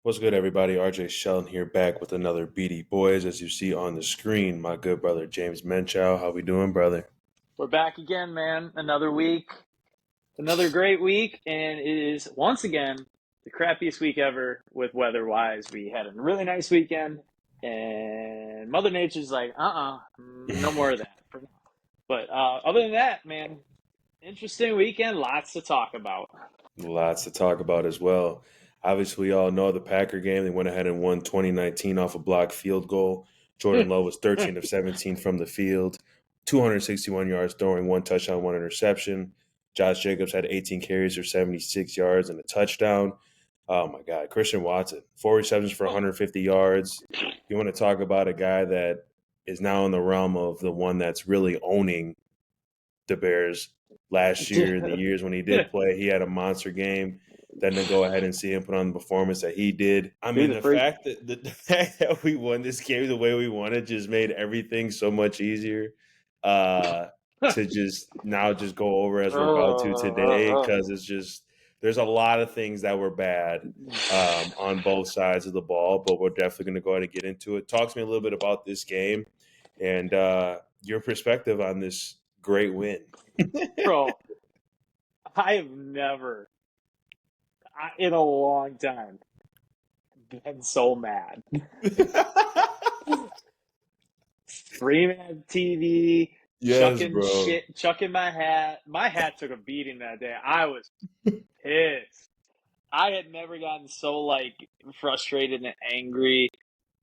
What's good, everybody? RJ Sheldon here, back with another BD Boys. As you see on the screen, my good brother James Muenchow. How we doing, brother? We're back again, man. Another week, another great week, and it is once again the crappiest week ever with weather-wise. We had a really nice weekend, and Mother Nature's like, no more of that for now. But other than that, man, interesting weekend, lots to talk about. Lots to talk about as well. Obviously, we all know the Packer game. They went ahead and won 2019 off a blocked field goal. Jordan Love was 13 of 17 from the field, 261 yards throwing, one touchdown, one interception. Josh Jacobs had 18 carries for 76 yards and a touchdown. Oh my God, Christian Watson, 4 receptions for 150 yards. You want to talk about a guy that is now in the realm of the one that's really owning the Bears last year, the years when he did play, he had a monster game. Then to go ahead and see him put on the performance that he did. I Be mean, the the freak. fact that the fact that we won this game the way we won it just made everything so much easier. To just go over as we're about to today, because it's just there's a lot of things that were bad on both sides of the ball, but we're definitely going to go ahead and get into it. Talk to me a little bit about this game and your perspective on this great win. Bro, I have never, in a long time, been so mad. Screaming at TV, Yes, chucking bro. shit, chucking my hat. My hat took a beating that day. I was pissed. I had never gotten so frustrated and angry.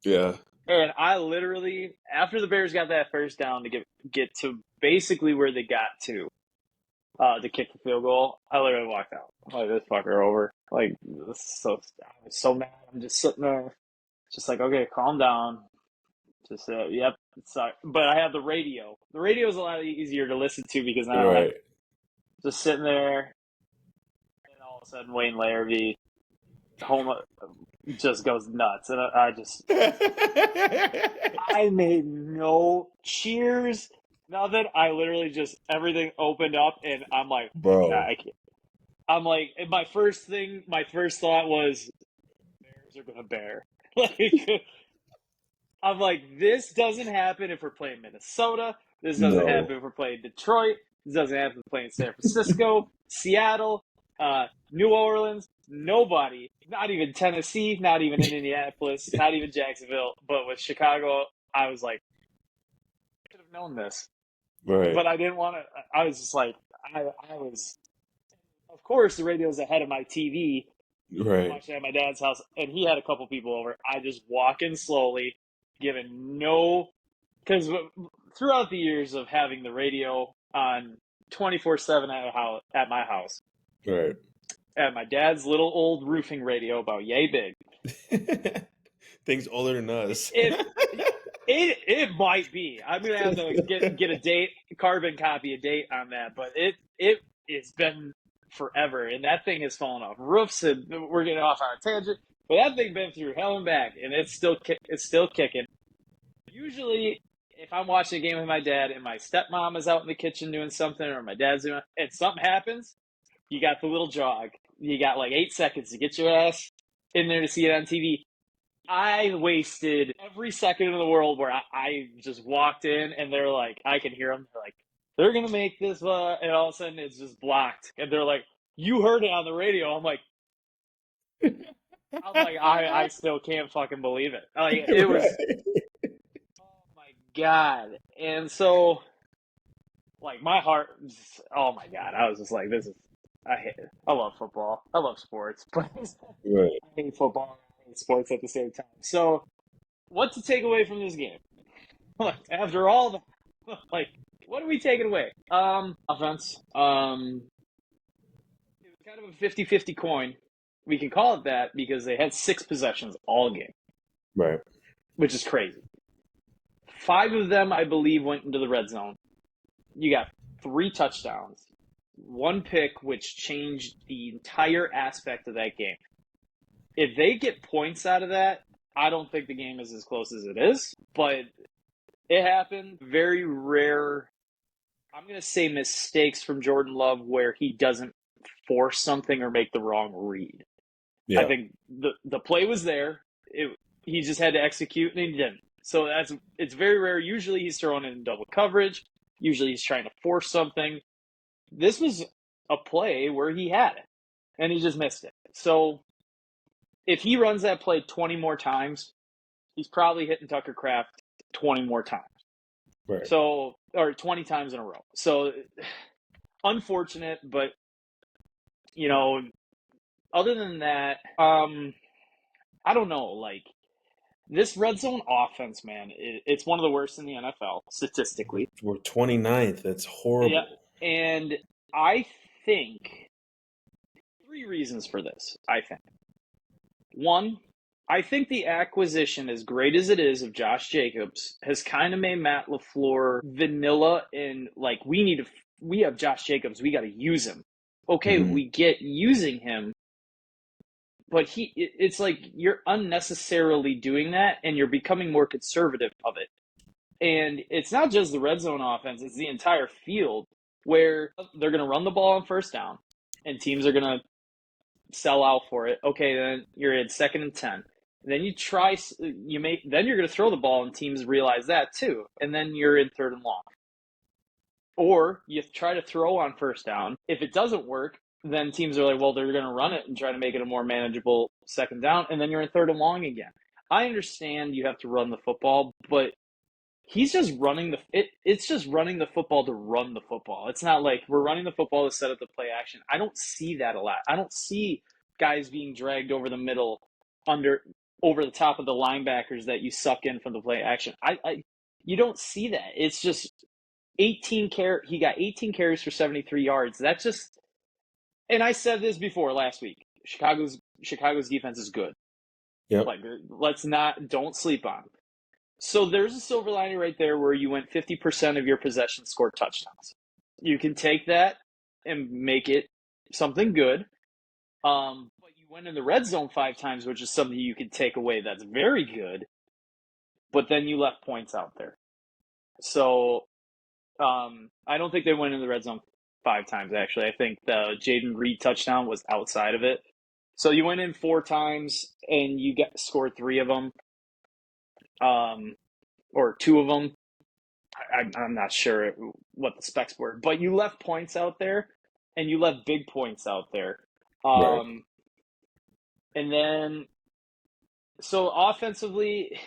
Yeah. And I literally, after the Bears got that first down to get to basically where they got to kick the field goal, I literally walked out. Like, this fucker over. Like, I was so mad. I'm just sitting there, just like, okay, calm down. Just yep, it sucked. But I have the radio. The radio is a lot easier to listen to because I don't have Right. just sitting there, and all of a sudden Wayne Larrabee home just goes nuts, and I made no cheers, nothing. I literally just everything opened up, and I'm like, Bro. I can't. I'm like, and my first thought was, Bears are gonna bear. Like, I'm like, this doesn't happen if we're playing Minnesota. This doesn't No. happen if we're playing Detroit. This doesn't happen if we're playing San Francisco, Seattle, New Orleans. Nobody, not even Tennessee, not even in Indianapolis, not even Jacksonville. But with Chicago, I was like, I could have known this. Right. But I didn't want to. I was just like, I was, of course, the radio's ahead of my TV. I'm Right. watching at my dad's house, and he had a couple people over. I just walk in slowly, giving no, because throughout the years of having the radio on 24/7 at my house, Right. at my dad's little old roofing radio about yay big. Things older than us. It it might be. I'm gonna have to get a date, carbon copy a date on that, but it's been forever, and that thing has fallen off roofs, and we're getting off on a tangent. But that thing been through hell and back, and it's still kicking. Usually, if I'm watching a game with my dad and my stepmom is out in the kitchen doing something, or my dad's doing, and something happens, you got the little jog. You got like 8 seconds to get your ass in there to see it on TV. I wasted every second in the world where I just walked in and they're like, I can hear them. They're like, they're going to make this, and all of a sudden it's just blocked. And they're like, you heard it on the radio. I still can't fucking believe it. Like, it was, Right. oh my God. And so, like, my heart, oh my God. I was just like, I hate it. I love football. I love sports, but Right. I hate football and I hate sports at the same time. So, what to take away from this game? After all the like, what are we taking away? Offense. It was kind of a 50-50 coin. We can call it that because they had 6 possessions all game, Right. which is crazy. 5 of them, I believe, went into the red zone. You got 3 touchdowns, 1 pick, which changed the entire aspect of that game. If they get points out of that, I don't think the game is as close as it is, but it happened. Very rare, I'm going to say, mistakes from Jordan Love where he doesn't force something or make the wrong read. I Yeah. think the play was there. He just had to execute, and he didn't. So it's very rare. Usually he's throwing in double coverage. Usually he's trying to force something. This was a play where he had it, and he just missed it. So if he runs that play 20 more times, he's probably hitting Tucker Kraft 20 more times. Right. So, or 20 times in a row. So unfortunate, but other than that, I don't know. Like this red zone offense, man, it's one of the worst in the NFL statistically. We're 29th. That's Yeah, horrible. and I think three reasons for this. I think one, I think the acquisition, as great as it is, of Josh Jacobs has kind of made Matt LaFleur vanilla and like we have Josh Jacobs, we got to use him. Okay, Mm-hmm. we get using him, but it's like you're unnecessarily doing that and you're becoming more conservative of it. And it's not just the red zone offense, it's the entire field where they're going to run the ball on first down and teams are going to sell out for it. Okay, then you're at 2nd and 10. Then then you're going to throw the ball and teams realize that too. And then you're in 3rd and long. Or you try to throw on first down. If it doesn't work, then teams are like, well, they're going to run it and try to make it a more manageable 2nd down. And then you're in 3rd and long again. I understand you have to run the football, but he's just running it's just running the football to run the football. It's not like we're running the football to set up the play action. I don't see that a lot. I don't see guys being dragged over the middle over the top of the linebackers that you suck in from the play action. You don't see that. It's just he got 18 carries for 73 yards. That's just, and I said this before last week. Chicago's defense is good. Yep. Like don't sleep on them. So there's a silver lining right there where you went 50% of your possessions scored touchdowns. You can take that and make it something good. But you went in the red zone 5 times, which is something you can take away that's very good. But then you left points out there. So I don't think they went in the red zone 5 times, actually. I think the Jaden Reed touchdown was outside of it. So you went in 4 times and you scored 3 of them. Or 2 of them. I'm not sure what the specs were, but you left points out there, and you left big points out there. Right. And then, so offensively,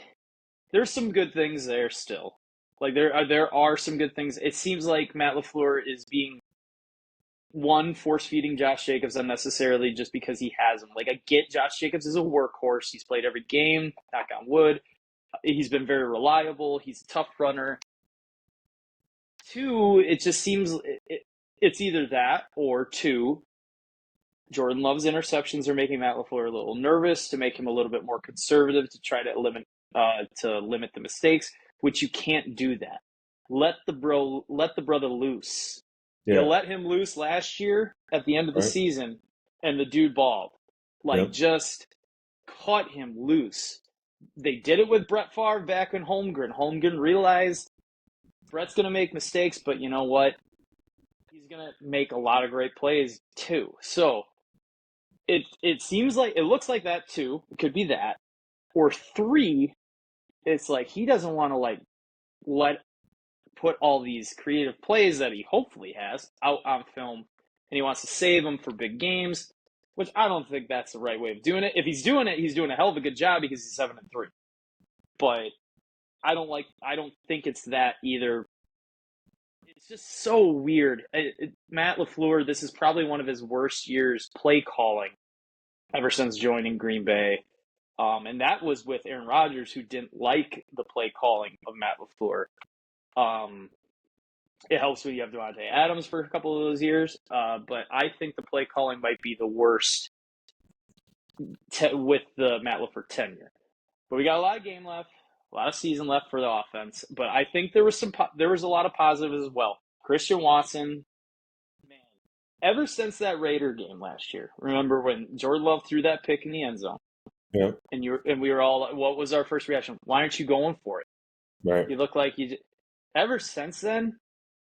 there's some good things there still. Like there are some good things. It seems like Matt LaFleur is being force feeding Josh Jacobs unnecessarily just because he has him. Like I get Josh Jacobs is a workhorse. He's played every game. Knock on wood. He's been very reliable. He's a tough runner. 2, it just seems it's either that or 2, Jordan Love's interceptions are making Matt LaFleur a little nervous, to make him a little bit more conservative, to try to limit the mistakes, which you can't do that. Let the brother loose. Yeah. You let him loose last year at the end of the Right. season, and the dude balled. Like Yep. just cut him loose. They did it with Brett Favre back in Holmgren. Holmgren realized Brett's going to make mistakes, but you know what? He's going to make a lot of great plays too. So it seems like, it looks like that too. It could be that. Or 3, it's like he doesn't want to like put all these creative plays that he hopefully has out on film, and he wants to save them for big games, which I don't think that's the right way of doing it. If he's doing it, he's doing a hell of a good job because he's 7-3. But I don't think it's that either. It's just so weird. Matt LaFleur, this is probably one of his worst years play calling ever since joining Green Bay. And that was with Aaron Rodgers, who didn't like the play calling of Matt LaFleur. It helps when you have Devontae Adams for a couple of those years. But I think the play calling might be the worst with the Matt LaFleur tenure. But we got a lot of game left. A lot of season left for the offense, but I think there was a lot of positives as well. Christian Watson, man, ever since that Raider game last year, remember when Jordan Love threw that pick in the end zone? Yeah. And we were all, what was our first reaction? Why aren't you going for it? Right. You look like you. Ever since then,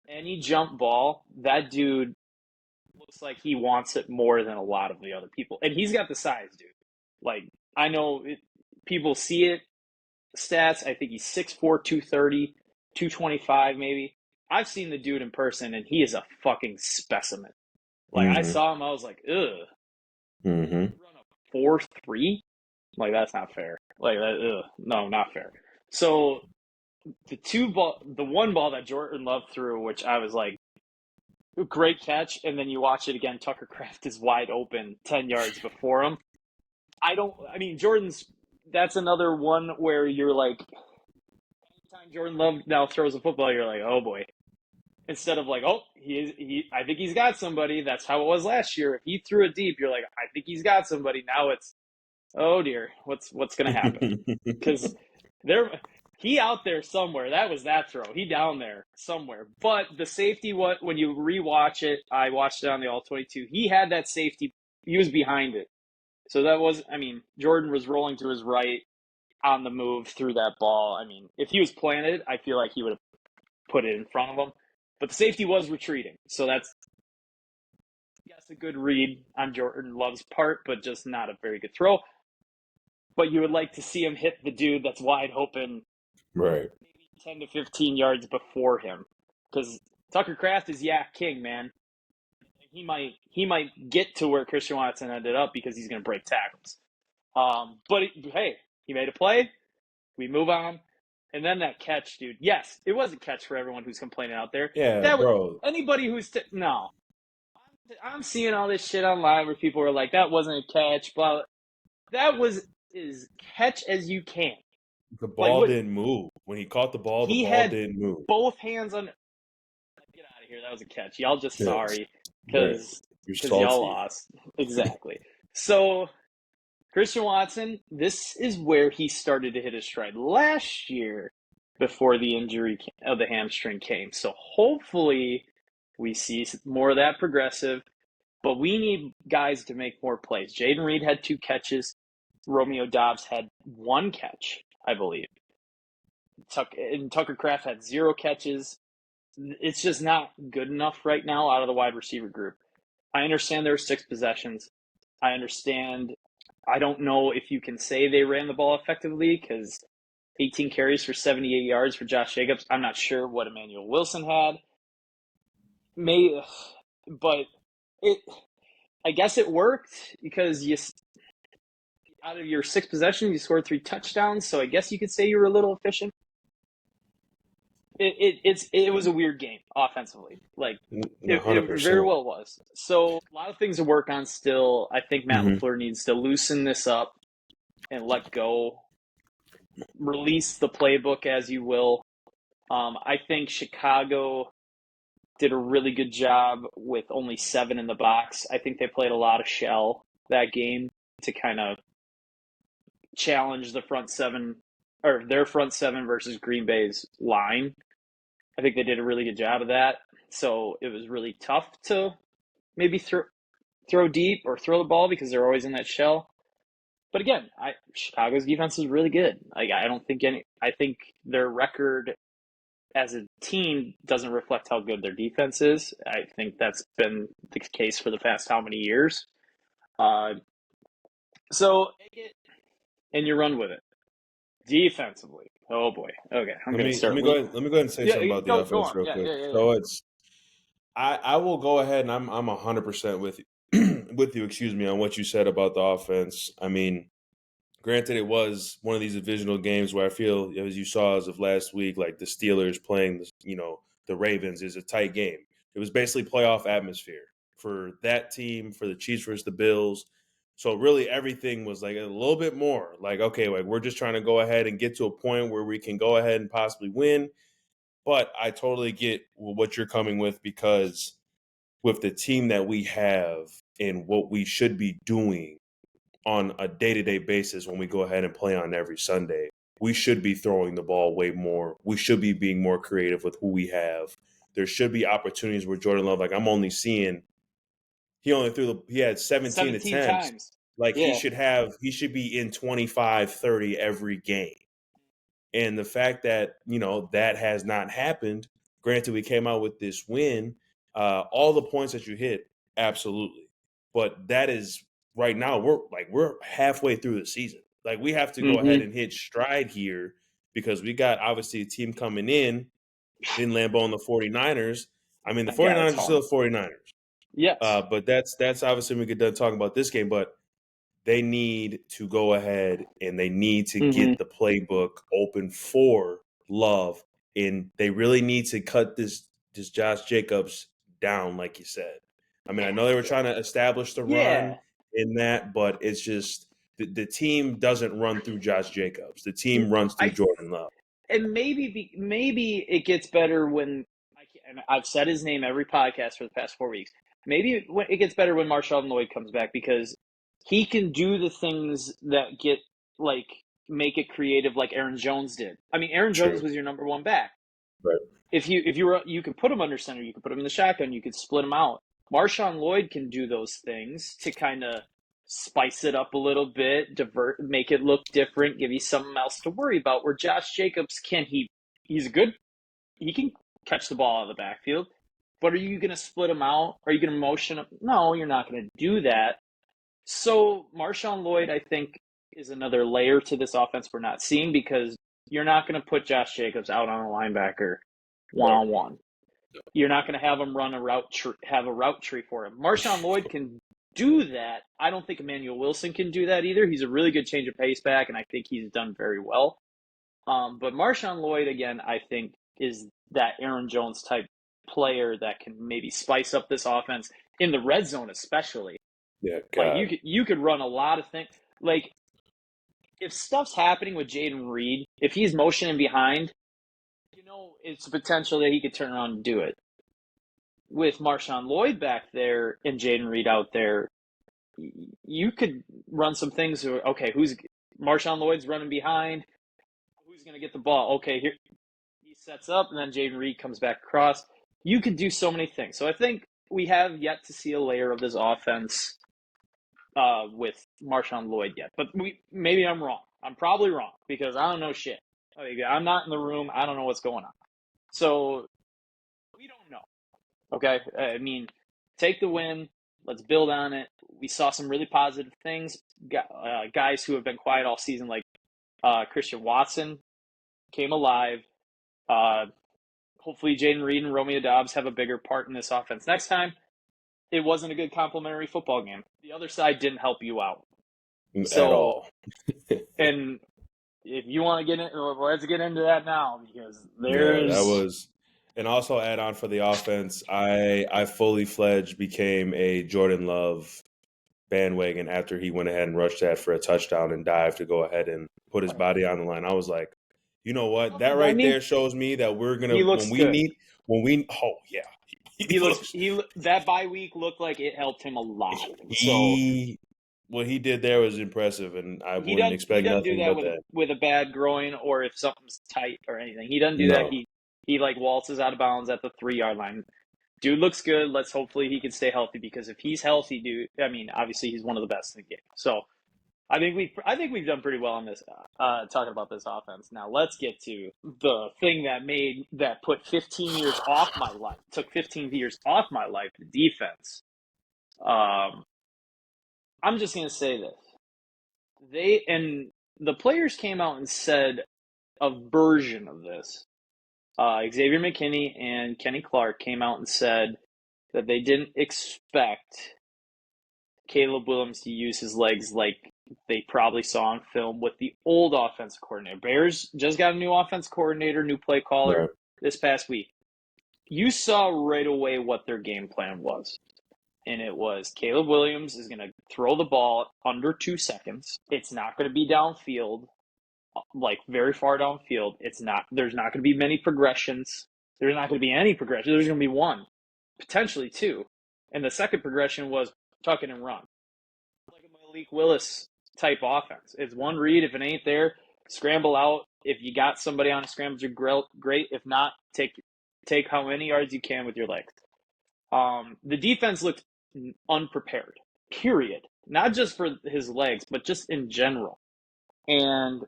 any jump ball, that dude looks like he wants it more than a lot of the other people, and he's got the size, dude. Like, I know people see it, stats. I think he's 6'4", 230, 225 maybe. I've seen the dude in person, and he is a fucking specimen. Like, I Mm-hmm. saw him, I was like, ugh. Mm-hmm. Run a 4.3? Like, that's not fair. Like, ugh. No, not fair. So, the one ball that Jordan Love threw, which I was like, great catch, and then you watch it again, Tucker Kraft is wide open 10 yards before him. I mean, that's another one where you're like, anytime Jordan Love now throws a football, you're like, oh boy. Instead of like, oh, I think he's got somebody. That's how it was last year. If he threw it deep, you're like, I think he's got somebody. Now it's, oh dear, what's going to happen? Because he out there somewhere. That was that throw. He down there somewhere. But the safety, when you rewatch it, I watched it on the All 22. He had that safety. He was behind it. So that was, I mean, Jordan was rolling to his right on the move through that ball. I mean, if he was planted, I feel like he would have put it in front of him. But the safety was retreating. So that's, I guess, a good read on Jordan Love's part, but just not a very good throw. But you would like to see him hit the dude that's wide open, Right. maybe 10 to 15 yards before him. Because Tucker Kraft is Yak King, man. He might get to where Christian Watson ended up because he's going to break tackles. But hey, he made a play. We move on. And then that catch, dude. Yes, it was a catch for everyone who's complaining out there. Yeah, That was bro. anybody who's no. I'm seeing all this shit online where people are like, "That wasn't a catch," blah. That was as catch as you can. The Like ball what didn't move. When he caught the he ball had didn't move. both hands on. Get out of here! That was a catch. Y'all just Yes. sorry Right. because You're y'all salty. lost. Exactly. So Christian Watson, this is where he started to hit his stride last year before the injury of the hamstring came. So hopefully we see more of that progressive, but we need guys to make more plays. Jaden Reed had 2 catches. Romeo Dobbs had 1 catch, I believe. And Tucker Kraft had 0 catches. It's just not good enough right now out of the wide receiver group. I understand there were 6 possessions. I understand. I don't know if you can say they ran the ball effectively because 18 carries for 78 yards for Josh Jacobs. I'm not sure what Emmanuel Wilson had. But I guess it worked because out of your 6 possessions, you scored 3 touchdowns. So I guess you could say you were a little efficient. It was a weird game offensively. Like it very 100%. well was. So a lot of things to work on still. I think Matt Mm-hmm. LaFleur needs to loosen this up and let go. Release the playbook as you will. I think Chicago did a really good job with only 7 in the box. I think they played a lot of shell that game to kind of challenge the front 7 or their front 7 versus Green Bay's line. I think they did a really good job of that. So it was really tough to maybe throw deep or throw the ball because they're always in that shell. But again, Chicago's defense is really good. I think their record as a team doesn't reflect how good their defense is. I think that's been the case for the past how many years. So take it and you run with it. Defensively, oh boy. Okay, I'm gonna start. Let me go ahead and say Yeah, something about the go offense on. real Yeah, quick. yeah, yeah, yeah. So I will go ahead and I'm 100% with you, with you, excuse me, on what you said about the offense. I mean, granted, it was one of these divisional games where I feel, as you saw as of last week, like the Steelers playing, the Ravens is a tight game. It was basically playoff atmosphere for that team, for the Chiefs versus the Bills. So really everything was like a little bit more like, okay, like we're just trying to go ahead and get to a point where we can go ahead and possibly win. But I totally get what you're coming with because with the team that we have and what we should be doing on a day-to-day basis when we go ahead and play on every Sunday, we should be throwing the ball way more. We should be being more creative with who we have. There should be opportunities where Jordan Love, like I'm only seeing, he had 17 17 attempts. times. Like Yeah. he should be in 25, 30 every game. And the fact that, that has not happened, granted we came out with this win, all the points that you hit, absolutely. But that is right now we're halfway through the season. Like we have to go ahead and hit stride here because we got obviously a team coming in Lambeau and the 49ers. I mean, the Yeah, that's 49ers are hard. still the 49ers. Yes. But that's obviously when we get done talking about this game, but they need to go ahead and they need to get the playbook open for Love, and they really need to cut this Josh Jacobs down, like you said. I mean, I know they were trying to establish the run Yeah. in that, but it's just the team doesn't run through Josh Jacobs. The team runs through I Jordan Love. and maybe it gets better when and I've said his name every podcast for the past 4 weeks. Maybe it gets better when Marshawn Lloyd comes back because he can do the things that get like make it creative like Aaron Jones did. I mean, Aaron Jones True. was your number one back. Right. If you could put him under center, you could put him in the shotgun, you could split him out. Marshawn Lloyd can do those things to kind of spice it up a little bit, divert, make it look different, give you something else to worry about. Where Josh Jacobs he's good, he can catch the ball out of the backfield, but are you going to split him out? Are you going to motion him? No, you're not going to do that. So Marshawn Lloyd, I think, is another layer to this offense we're not seeing because you're not going to put Josh Jacobs out on a linebacker one-on-one. You're not going to have him run a route tree for him. Marshawn Lloyd can do that. I don't think Emmanuel Wilson can do that either. He's a really good change of pace back, and I think he's done very well. But Marshawn Lloyd, again, I think is that Aaron Jones type player that can maybe spice up this offense in the red zone, especially. Yeah, Like God. you could run a lot of things. Like if stuff's happening with Jaden Reed, if he's motioning behind, it's a potential that he could turn around and do it. With Marshawn Lloyd back there and Jaden Reed out there, you could run some things. Okay, who's Marshawn Lloyd's running behind? Who's going to get the ball? Okay, here he sets up, and then Jaden Reed comes back across. You could do so many things. So I think we have yet to see a layer of this offense with Marshawn Lloyd yet. But maybe I'm wrong. I'm probably wrong because I don't know shit. I'm not in the room. I don't know what's going on. So we don't know. Okay, I mean, take the win. Let's build on it. We saw some really positive things. Guys who have been quiet all season, like Christian Watson, came alive. Hopefully, Jaden Reed and Romeo Doubs have a bigger part in this offense next time. It wasn't a good complimentary football game. The other side didn't help you out. At all. And if you want to get in, let's get into that now because That was. And also add on for the offense, I fully fledged became a Jordan Love bandwagon after he went ahead and rushed that for a touchdown and dived to go ahead and put his body on the line. I was like, you know what? That right there shows me that we're gonna he looks good. Oh yeah. That bye week looked like it helped him a lot. What he did there was impressive, and I wouldn't expect nothing but that. With a bad groin or if something's tight or anything. He doesn't do that. He like waltzes out of bounds at the 3-yard line. Dude looks good. Let's hopefully he can stay healthy because if he's healthy, dude, I mean, obviously he's one of the best in the game. So I think we've done pretty well on this talking about this offense. Now let's get to the thing that put 15 years off my life. Took 15 years off my life. The defense. I'm just gonna say this. The players came out and said a version of this. Xavier McKinney and Kenny Clark came out and said that they didn't expect Caleb Williams to use his legs like they probably saw on film with the old offensive coordinator. Bears just got a new offensive coordinator, new play caller this past week. You saw right away what their game plan was. And it was Caleb Williams is going to throw the ball under 2 seconds. It's not going to be downfield, like very far downfield. There's not going to be many progressions. There's not going to be any progression. There's going to be one, potentially two. And the second progression was tuck it and run. Like a Malik Willis type offense. It's one read. If it ain't there, scramble out. If you got somebody on a scramble, you're great. If not, take how many yards you can with your legs. The defense looked unprepared, period. Not just for his legs, but just in general. And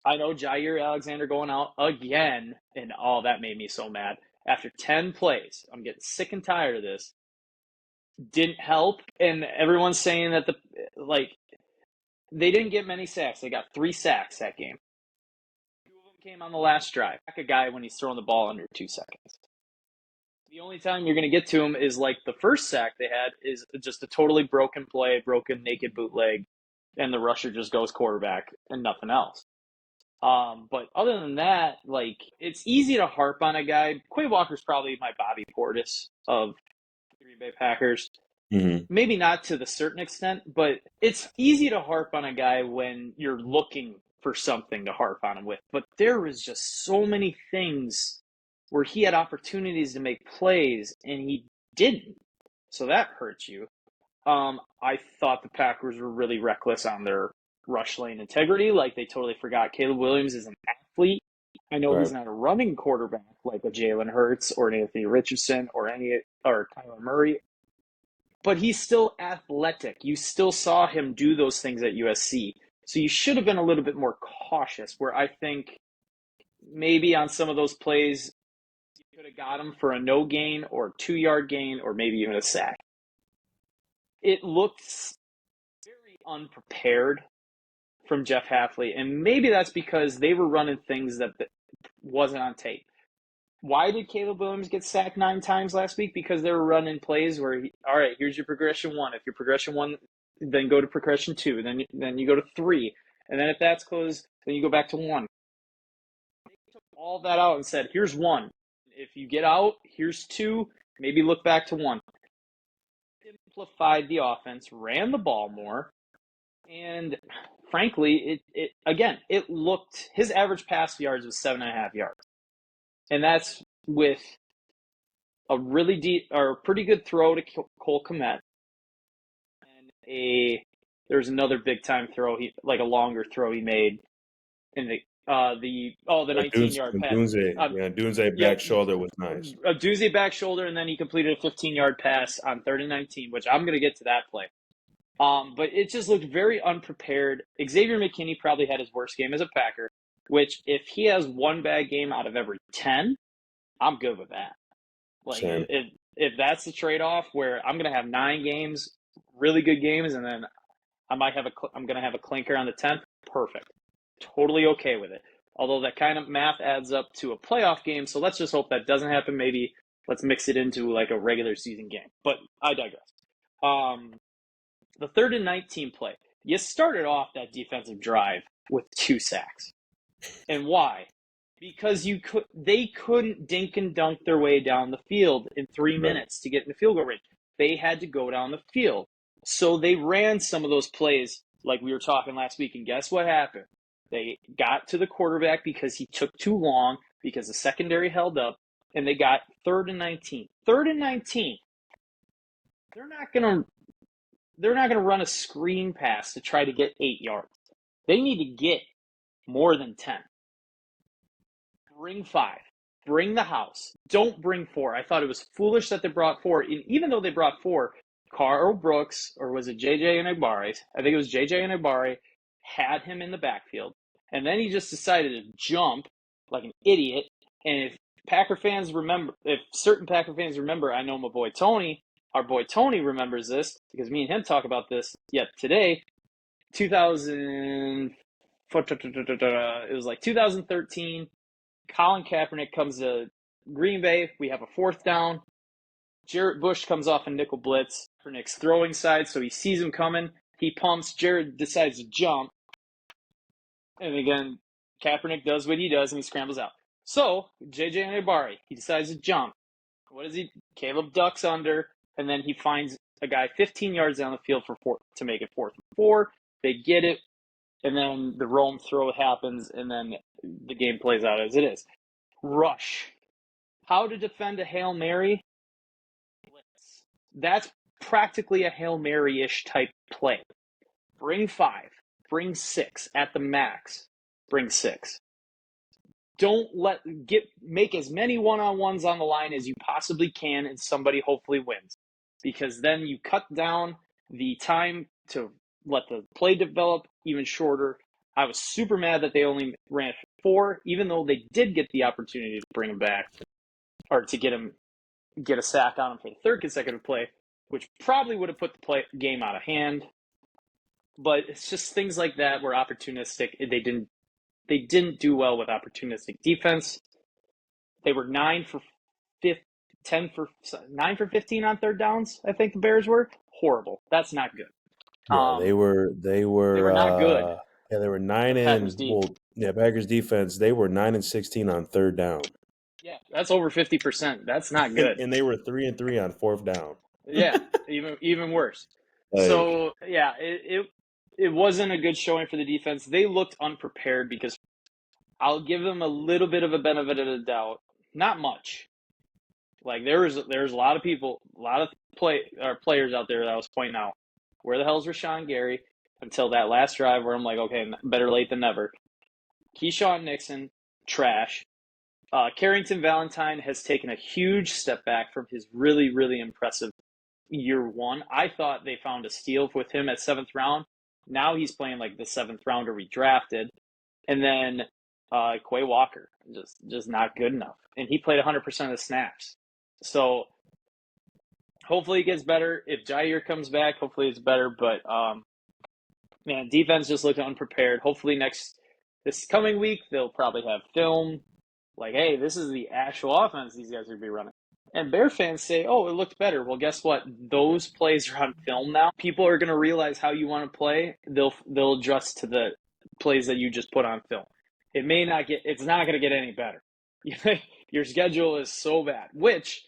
I know Jair Alexander going out again, and that made me so mad. After 10 plays, I'm getting sick and tired of this. didn't help. And everyone's saying that they didn't get many sacks. They got 3 sacks that game. 2 of them came on the last drive. Sack a guy when he's throwing the ball under 2 seconds. The only time you're going to get to him is like the first sack they had is just a totally broken play, broken naked bootleg, and the rusher just goes quarterback and nothing else. But other than that, like, it's easy to harp on a guy. Quay Walker's probably my Bobby Portis of the Green Bay Packers. Mm-hmm. Maybe not to the certain extent, but it's easy to harp on a guy when you're looking for something to harp on him with. But there was just so many things where he had opportunities to make plays and he didn't. So that hurts you. I thought the Packers were really reckless on their rush lane integrity. Like, they totally forgot Caleb Williams is an athlete. I know he's Right. not a running quarterback like a Jalen Hurts or an Anthony Richardson or Kyler Murray, but he's still athletic. You still saw him do those things at USC. So you should have been a little bit more cautious, where I think maybe on some of those plays, you could have got him for a no gain or 2-yard gain or maybe even a sack. It looks very unprepared from Jeff Hafley, and maybe that's because they were running things that wasn't on tape. Why did Caleb Williams get sacked 9 times last week? Because they were running plays where, all right, here's your progression 1. If your progression 1, then go to progression 2. Then you go to 3. And then if that's closed, then you go back to 1. They took all that out and said, here's 1. If you get out, here's 2. Maybe look back to 1. Simplified the offense, ran the ball more, and frankly, it looked, his average pass yards was 7.5 yards. And that's with a really deep or pretty good throw to Cole Kmet. And there's another big time throw, like a longer throw he made in the 19-yard pass. Dunze back shoulder was nice. A Dunze back shoulder, and then he completed a 15-yard pass on 3rd and 19, which I'm going to get to that play. But it just looked very unprepared. Xavier McKinney probably had his worst game as a Packer, which if he has 1 bad game out of every 10, I'm good with that. Like, if that's the trade-off where I'm going to have 9 games, really good games, and then I'm going to have a clinker on the 10th, perfect. Totally okay with it. Although that kind of math adds up to a playoff game, so let's just hope that doesn't happen. Maybe let's mix it into like a regular season game. But I digress. The 3rd and 19 play. You started off that defensive drive with 2 sacks. And why? Because they couldn't dink and dunk their way down the field in 3 minutes to get in the field goal range. They had to go down the field. So they ran some of those plays like we were talking last week. And guess what happened? They got to the quarterback because he took too long, because the secondary held up, and they got 3rd and 19. 3rd and 19. They're not going to run a screen pass to try to get 8 yards. They need to get more than 10. Bring 5. Bring the house. Don't bring 4. I thought it was foolish that they brought 4. And even though they brought 4, Carl Brooks, or was it JJ Enagbare? I think it was JJ Enagbare, had him in the backfield. And then he just decided to jump like an idiot. And if certain Packer fans remember, I know my boy Tony, our boy Tony remembers this, because me and him talk about this yet today. 2013, Colin Kaepernick comes to Green Bay. We have a 4th down. Jarrett Bush comes off a nickel blitz. Kaepernick's throwing side, so he sees him coming. He pumps. Jarrett decides to jump. And again, Kaepernick does what he does, and he scrambles out. So, JJ Enagbare, he decides to jump. What does he? Caleb ducks under, and then he finds a guy 15 yards down the field to make it 4th and 4. They get it, and then the roam throw happens, and then the game plays out as it is. Rush. How to defend a Hail Mary? Blitz. That's practically a Hail Mary-ish type play. Bring 5. Bring 6 at the max. Bring 6. Don't make as many one-on-ones on the line as you possibly can, and somebody hopefully wins. Because then you cut down the time to let the play develop even shorter. I was super mad that they only ran 4, even though they did get the opportunity to bring him back, or to get a sack on him for the 3rd consecutive play. which probably would have put the game out of hand. But it's just things like that were opportunistic. They didn't do well with opportunistic defense. They were 9 for 15 on third downs. I think the Bears were horrible. That's not good. Yeah, they were They were not good. yeah, they were 9 Packers and D. well, yeah, Packers defense, they were 9 and 16 on third down. Yeah, that's over 50%. That's not good. And they were 3 and 3 on fourth down. Yeah, even worse. Like, So yeah, it wasn't a good showing for the defense. They looked unprepared because I'll give them a little bit of a benefit of the doubt. Not much. Like there's a lot of people, a lot of players out there that I was pointing out. Where the hell's Rashawn Gary until that last drive where I'm like, okay, better late than never. Keyshawn Nixon, trash. Carrington Valentine has taken a huge step back from his really, really impressive year one. I thought they found a steal with him at 7th round. Now he's playing like the 7th rounder we drafted. And then Quay Walker, just not good enough. And he played 100% of the snaps. So hopefully it gets better. If Jair comes back, hopefully it's better. But, man, defense just looked unprepared. Hopefully this coming week, they'll probably have film. Like, hey, this is the actual offense these guys are going to be running. And Bear fans say, oh, it looked better. Well, guess what? Those plays are on film now. People are going to realize how you want to play. They'll adjust to the plays that you just put on film. It's not going to get any better. Your schedule is so bad, which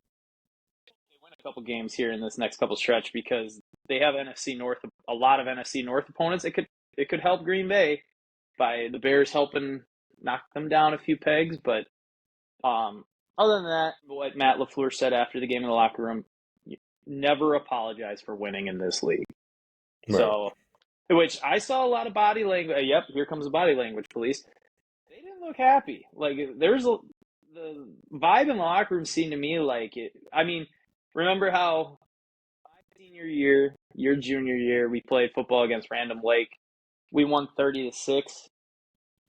they win a couple games here in this next couple stretch because they have a lot of NFC North opponents. It could help Green Bay by the Bears helping knock them down a few pegs, but other than that, what Matt LaFleur said after the game in the locker room, never apologize for winning in this league. Right. So, which I saw a lot of body language. Yep, here comes the body language police. They didn't look happy. Like the vibe in the locker room seemed to me like it. I mean, remember how my senior year, your junior year, we played football against Random Lake. We won 30-6.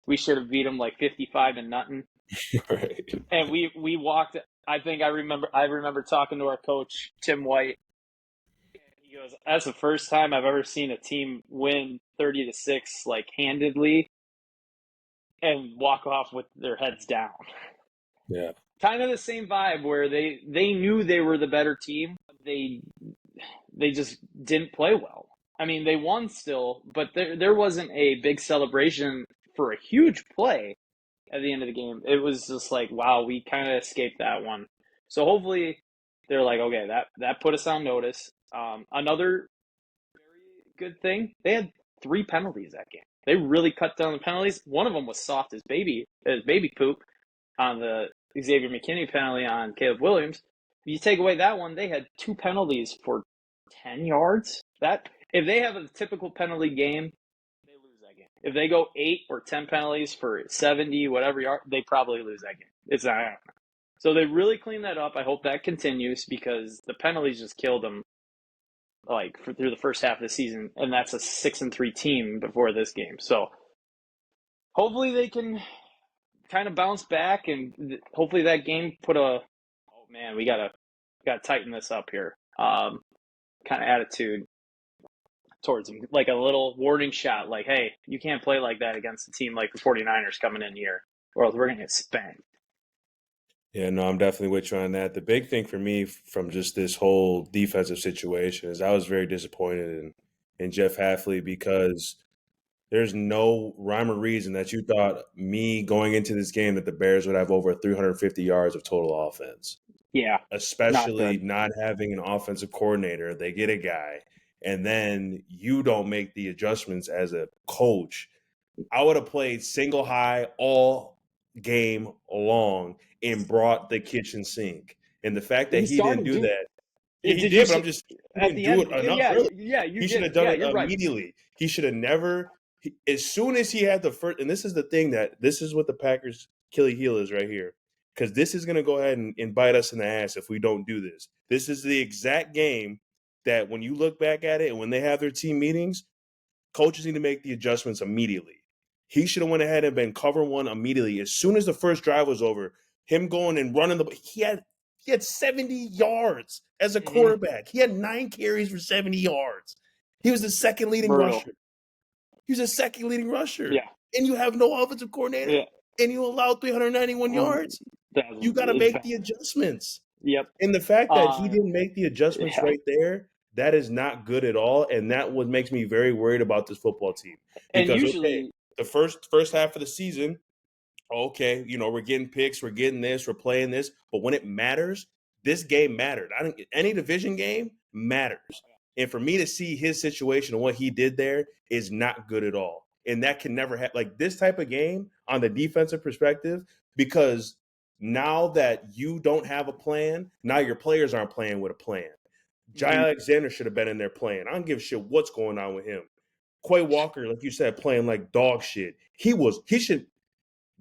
We should have beat them like 55-0. Right. And we walked. I remember talking to our coach Tim White. He goes, "That's the first time I've ever seen a team win 30-6 like handedly, and walk off with their heads down." Yeah. Kind of the same vibe where they knew they were the better team. They just didn't play well. I mean, they won still, but there wasn't a big celebration for a huge play at the end of the game. It was just like, wow, we kind of escaped that one. So hopefully they're like, okay, that put us on notice. Another very good thing, they had 3 penalties that game. They really cut down the penalties. One of them was soft as baby poop on the Xavier McKinney penalty on Caleb Williams. If you take away that one, they had 2 penalties for 10 yards. If they have a typical penalty game, they lose that game. If they go 8 or 10 penalties for 70, whatever yard, they probably lose that game. It's not. I don't know. So they really cleaned that up. I hope that continues because the penalties just killed them through the first half of the season, and that's a 6-3 team before this game. So hopefully they can kind of bounce back, and hopefully that game we gotta tighten this up here. Kind of attitude towards them, like a little warning shot, like, hey, you can't play like that against a team like the 49ers coming in here, or else we're going to get spanked. Yeah, no, I'm definitely with you on that. The big thing for me from just this whole defensive situation is I was very disappointed in Jeff Hafley because there's no rhyme or reason that you thought me going into this game that the Bears would have over 350 yards of total offense. Yeah. Especially not having an offensive coordinator. They get a guy, and then you don't make the adjustments as a coach. I would have played single high all game long and brought the kitchen sink. And the fact that he didn't do that. Yeah, he did, but I'm just he didn't do it enough. Really. Yeah, he should have done it immediately. Right. He should have never as soon as he had the first, and this is the thing this is what the Packers' Achilles heel is right here. Because this is going to go ahead and bite us in the ass if we don't do this. This is the exact game that when you look back at it and when they have their team meetings, coaches need to make the adjustments immediately. He should have went ahead and been cover one immediately. As soon as the first drive was over, him going and running he had He had 70 yards as a Mm-hmm. quarterback. He had 9 carries for 70 yards. He was the second leading Brutal. rusher. He was the second leading rusher. Yeah. And you have no offensive coordinator, Yeah. and you allow 391 yards. You got to It's make bad. the adjustments. Yep. And the fact that he didn't make the adjustments Yeah. right there, that is not good at all. And that what makes me very worried about this football team. And Because, usually, the first half of the season, okay, we're getting picks, we're getting this, we're playing this. But when it matters, this game mattered. Any division game matters. And for me to see his situation and what he did there is not good at all. And that can never happen. Like this type of game on the defensive perspective, because now that you don't have a plan, now your players aren't playing with a plan. Jai Alexander should have been in there playing. I don't give a shit what's going on with him. Quay Walker, like you said, playing like dog shit. He should.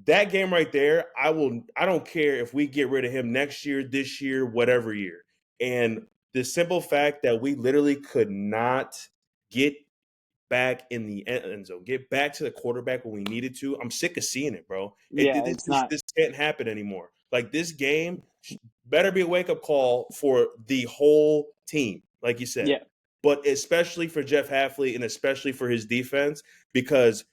That game right there, I don't care if we get rid of him next year, this year, whatever year. And the simple fact that we literally could not get back in the end zone, get back to the quarterback when we needed to. I'm sick of seeing it, bro. This can't happen anymore. Like this game better be a wake-up call for the whole team, like you said. Yeah. But especially for Jeff Hafley and especially for his defense, because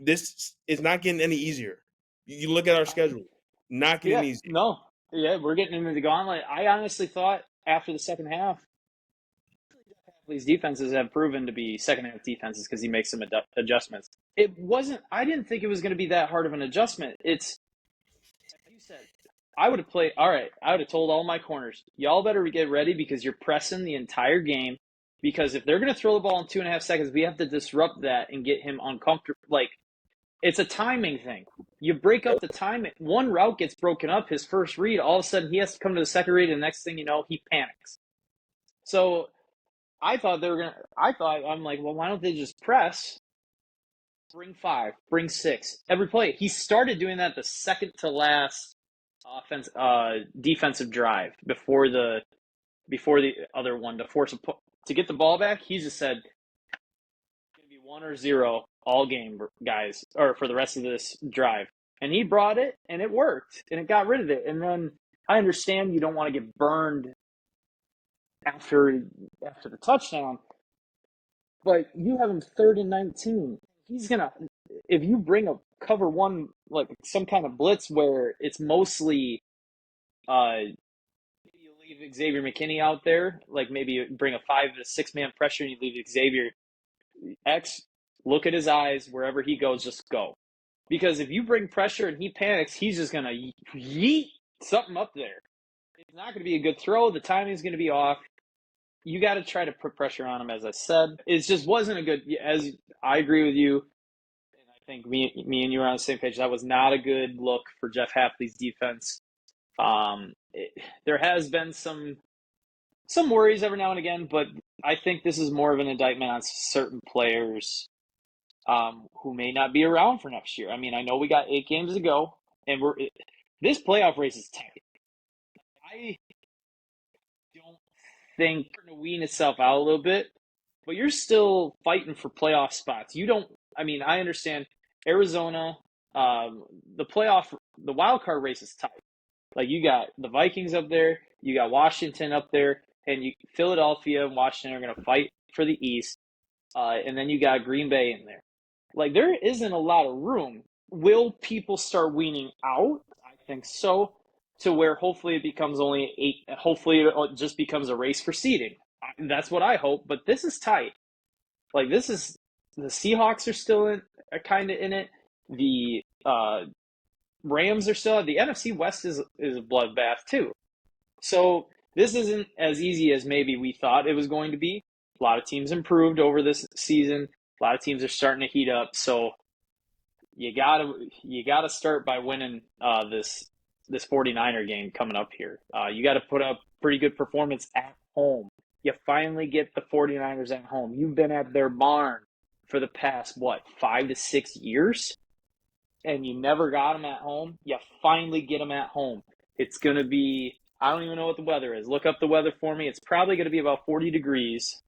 this is not getting any easier. You look at our schedule, not getting easier. No. Yeah, we're getting into the gauntlet. I honestly thought after the second half, these defenses have proven to be second half defenses because he makes some adjustments. I didn't think it was going to be that hard of an adjustment. It's, as you said, I would have told all my corners, y'all better get ready because you're pressing the entire game. Because if they're going to throw the ball in 2.5 seconds, we have to disrupt that and get him uncomfortable. Like, it's a timing thing. You break up the timing. One route gets broken up, his first read, all of a sudden he has to come to the second read, and the next thing you know, he panics. So I'm like, well, why don't they just press? Bring 5, bring 6 every play. He started doing that the second to last defensive drive before the other one to get the ball back. He just said it's going to be 1 or 0 all game, guys, or for the rest of this drive. And he brought it, and it worked, and it got rid of it. And then I understand you don't want to get burned after the touchdown, but you have him 3rd and 19. He's gonna, if you bring a cover one, like some kind of blitz where it's mostly, maybe you leave Xavier McKinney out there, like maybe you bring a 5 to 6 man pressure and you leave Xavier X. Look at his eyes, wherever he goes, just go. Because if you bring pressure and he panics, he's just going to yeet something up there. It's not going to be a good throw. The timing's going to be off. You got to try to put pressure on him, as I said. It just wasn't a good, as I agree with you, and I think me and you are on the same page. That was not a good look for Jeff Hafley's defense. There has been some worries every now and again, but I think this is more of an indictment on certain players who may not be around for next year. I mean, I know we got 8 games to go, and this playoff race is tight. I don't think it's going to wean itself out a little bit, but you're still fighting for playoff spots. I understand Arizona, the wild card race is tight. Like, you got the Vikings up there, you got Washington up there, and Philadelphia and Washington are going to fight for the East, and then you got Green Bay in there. Like, there isn't a lot of room. Will people start weaning out? I think so, to where hopefully it becomes only 8. Hopefully it just becomes a race for seeding. That's what I hope, but this is tight. Like, the Seahawks are kind of in it. The Rams are still. The NFC West is a bloodbath too. So this isn't as easy as maybe we thought it was going to be. A lot of teams improved over this season. A lot of teams are starting to heat up. So you gotta start by winning this 49er game coming up here. You got to put up pretty good performance at home. You finally get the 49ers at home. You've been at their barn for the past, 5 to 6 years? And you never got them at home. You finally get them at home. It's going to be, I don't even know what the weather is. Look up the weather for me. It's probably going to be about 40 degrees.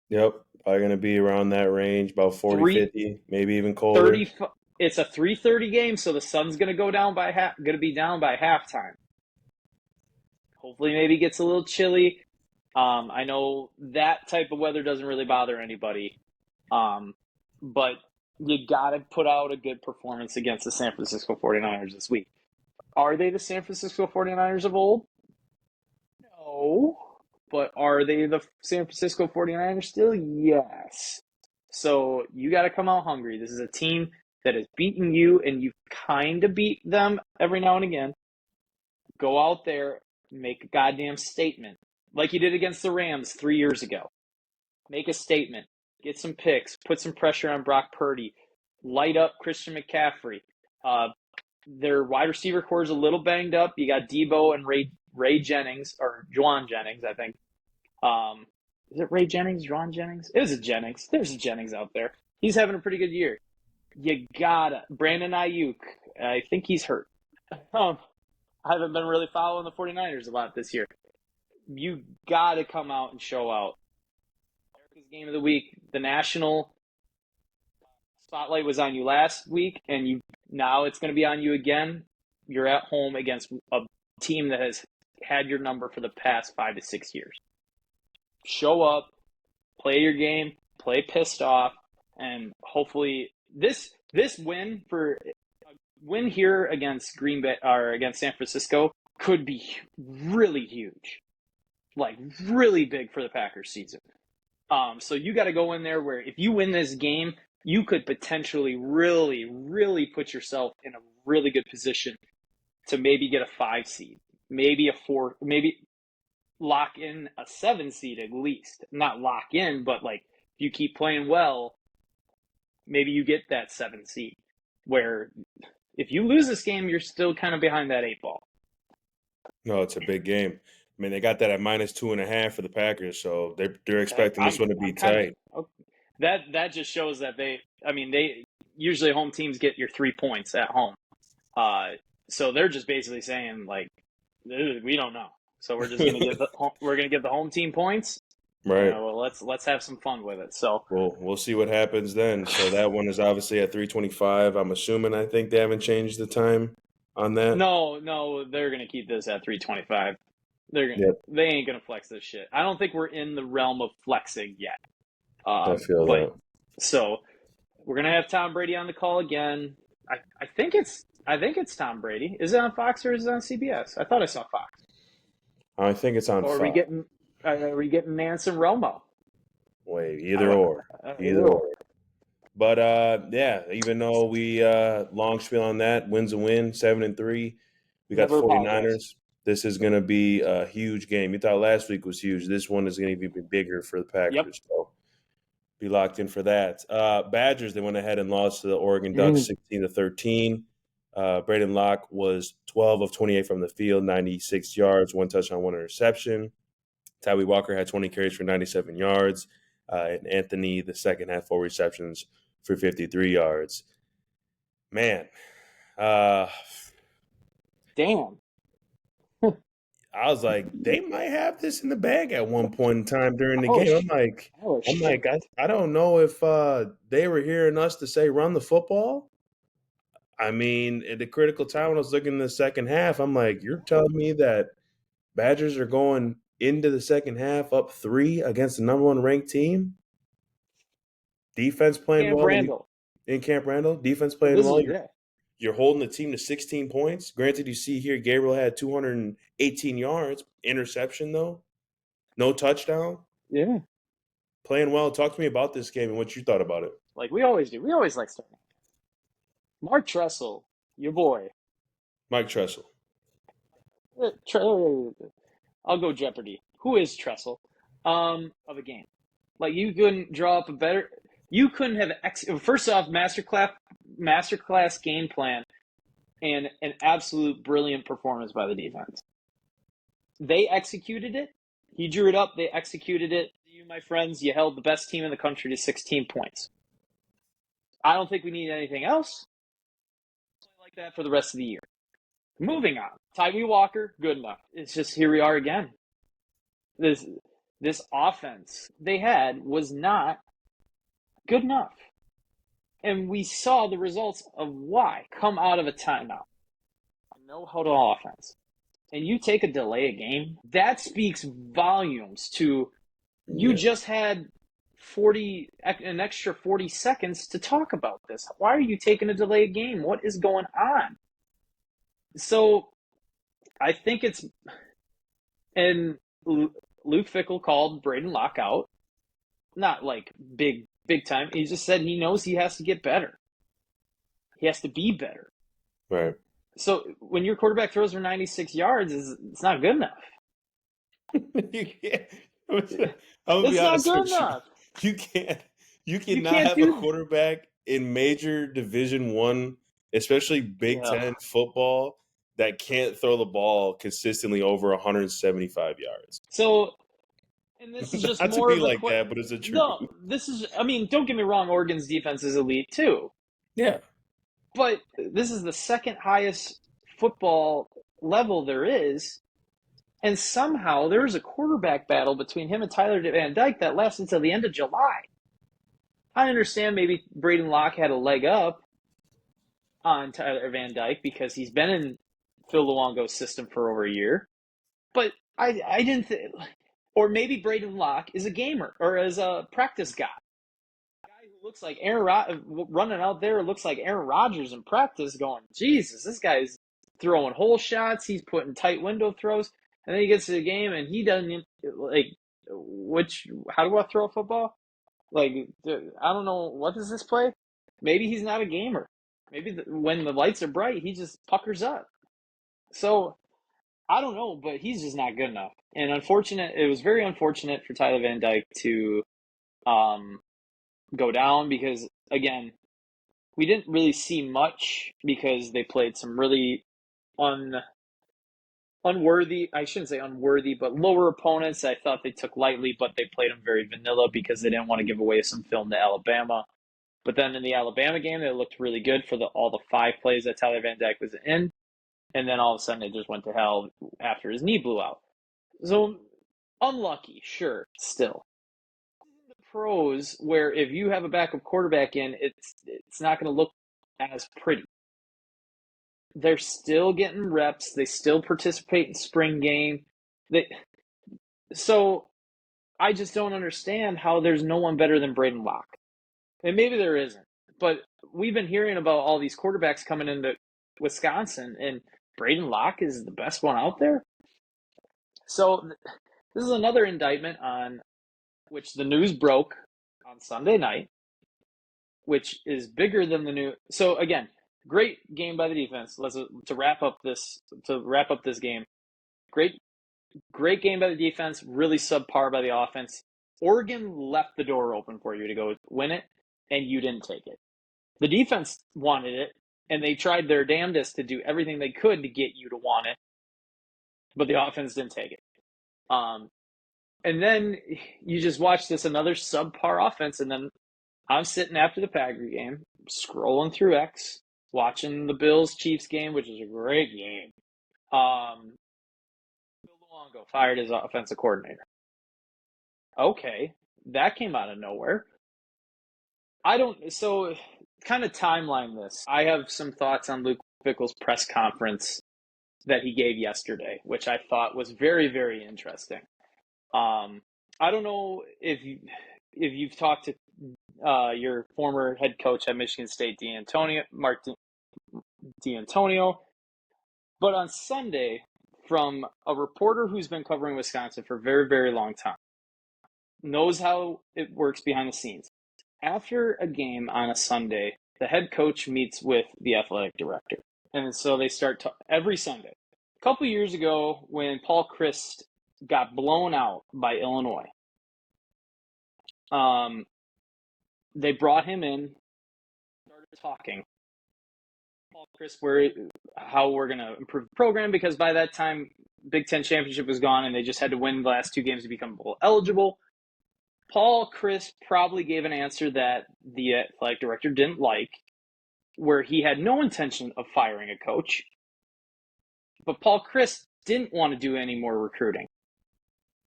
Yep, probably going to be around that range, about 40, 50, maybe even colder. It's a 3:30 game, so the sun's going to be down by halftime. Hopefully, maybe gets a little chilly. I know that type of weather doesn't really bother anybody, but you got to put out a good performance against the San Francisco 49ers this week. Are they the San Francisco 49ers of old? No. But are they the San Francisco 49ers still? Yes. So you got to come out hungry. This is a team that has beaten you, and you kind of beat them every now and again. Go out there, make a goddamn statement, like you did against the Rams 3 years ago. Make a statement. Get some picks. Put some pressure on Brock Purdy. Light up Christian McCaffrey. Their wide receiver core is a little banged up. You got Debo and Ray Jennings, or Juwan Jennings, I think. Is it Ray Jennings, Juwan Jennings? It was a Jennings. There's a Jennings out there. He's having a pretty good year. You gotta. Brandon Ayuk, I think he's hurt. I haven't been really following the 49ers a lot this year. You gotta come out and show out. America's Game of the Week, the national spotlight was on you last week, and now it's going to be on you again. You're at home against a team that has had your number for the past 5 to 6 years. Show up, play your game, play pissed off, and hopefully this win here against Green Bay or against San Francisco could be really huge, like really big for the Packers season. So you got to go in there where if you win this game, you could potentially really, really put yourself in a really good position to maybe get a 5 seed, maybe a 4, maybe lock in a 7 seed at least. Not lock in, but like if you keep playing well, maybe you get that 7 seed. Where if you lose this game, you're still kind of behind that 8 ball. No, it's a big game. I mean, they got that at -2.5 for the Packers, so they're expecting this one to be tight. That just shows that they usually home teams get your 3 points at home. So they're just basically saying like, we don't know. So we're just gonna give the home team points. Right. Well, let's have some fun with it. So we'll see what happens then. So that one is obviously at 3:25. I'm assuming. I think they haven't changed the time on that. No, they're gonna keep this at 3:25. They ain't gonna flex this shit. I don't think we're in the realm of flexing yet. I feel that. So we're gonna have Tom Brady on the call again. I think it's Tom Brady. Is it on Fox or is it on CBS? I thought I saw Fox. I think it's on Or Fox. Are we getting Nance and Romo? Wait, either or. But yeah, even though we long spiel on that, win's a win, 7-3. We got the 49ers. This is going to be a huge game. You thought last week was huge. This one is going to be bigger for the Packers. Yep. So be locked in for that. Badgers, they went ahead and lost to the Oregon Ducks 16-13. Braden Locke was 12 of 28 from the field, 96 yards, 1 touchdown, 1 interception. Tyree Walker had 20 carries for 97 yards. And Anthony, the second, had 4 receptions for 53 yards. Man. Damn. I was like, they might have this in the bag at one point in time during the game. I'm like, I don't know if they were hearing us to say run the football. I mean, at the critical time when I was looking in the second half, I'm like, you're telling me that Badgers are going into the second half up 3 against the number 1 ranked team? Defense playing well in Camp Randall. Defense playing well. You're holding the team to 16 points. Granted, you see here Gabriel had 218 yards. Interception, though. No touchdown. Yeah. Playing well. Talk to me about this game and what you thought about it. Like we always do. We always like starting. Mark Tressel, your boy. Mike Tressel. I'll go Jeopardy. Who is Tressel? Of a game. Like you couldn't draw up a better. You couldn't have. First off, masterclass game plan, and an absolute brilliant performance by the defense. They executed it. He drew it up. They executed it. You, my friends, you held the best team in the country to 16 points. I don't think we need anything else like that for the rest of the year. Moving on. Tyree Walker, good enough. It's just here we are again. This offense they had was not good enough. And we saw the results of why come out of a timeout. No huddle offense. and you take a delay a game, that speaks volumes to you Yeah. just had an extra 40 seconds to talk about this. Why are you taking a delay a game? What is going on? So I think it's, and Luke Fickell called Braden Locke out. Not like big time. He just said he knows he has to get better. He has to be better. Right. So when your quarterback throws for 96 yards, it's not good enough. You can't. I'm gonna be It's not honest good with you. enough. You can't. You You cannot can't have a do. quarterback in major Division One, especially Big Yeah. Ten football, that can't throw the ball consistently over 175 yards. So, and this is just Not to more be of a like that, but it's the truth. no. This is. I mean, don't get me wrong. Oregon's defense is elite too, Yeah. but this is the second highest football level there is. And somehow there was a quarterback battle between him and Tyler Van Dyke that lasted until the end of July. I understand maybe Braden Locke had a leg up on Tyler Van Dyke because he's been in Phil Luongo's system for over a year. But I didn't think, or maybe Braden Locke is a gamer or is a practice guy. A guy who looks like running out there looks like Aaron Rodgers in practice going, Jesus, this guy's throwing hole shots. He's putting tight window throws. And then he gets to the game and he doesn't, like, how do I throw a football? Like, I don't know, what does this play? Maybe he's not a gamer. Maybe when the lights are bright, he just puckers up. So, I don't know, but he's just not good enough. And it was very unfortunate for Tyler Van Dyke to go down because, again, we didn't really see much because they played some really unworthy, I shouldn't say unworthy, but lower opponents. I thought they took lightly, but they played them very vanilla because they didn't want to give away some film to Alabama. But then in the Alabama game, they looked really good for all the 5 plays that Tyler Van Dyke was in. And then all of a sudden, it just went to hell after his knee blew out. So, unlucky, sure, still. The pros, where if you have a backup quarterback in, it's not going to look as pretty. They're still getting reps. They still participate in spring game. So I just don't understand how there's no one better than Braden Locke. And maybe there isn't. But we've been hearing about all these quarterbacks coming into Wisconsin, and Braden Locke is the best one out there. So this is another indictment on which the news broke on Sunday night, which is bigger than the news. So again, great game by the defense. To wrap up this game. Great game by the defense, really subpar by the offense. Oregon left the door open for you to go win it, and you didn't take it. The defense wanted it, and they tried their damnedest to do everything they could to get you to want it, but the offense didn't take it. And then you just watch this another subpar offense, and then I'm sitting after the Packer game, scrolling through X, watching the Bills-Chiefs game, which is a great game. Phil Luongo fired his offensive coordinator. Okay, that came out of nowhere. So kind of timeline this. I have some thoughts on Luke Fickell's press conference that he gave yesterday, which I thought was very, very interesting. I don't know if you've talked to your former head coach at Michigan State, Mark D'Antonio, but on Sunday, from a reporter who's been covering Wisconsin for a very, very long time, knows how it works behind the scenes. After a game on a Sunday, the head coach meets with the athletic director. And so they start every Sunday. A couple years ago, when Paul Chryst got blown out by Illinois, they brought him in, started talking. Paul Chryst, how we're going to improve the program, because by that time, Big Ten championship was gone, and they just had to win the last 2 games to become bowl eligible. Paul Chryst probably gave an answer that the athletic director didn't like, where he had no intention of firing a coach. But Paul Chryst didn't want to do any more recruiting.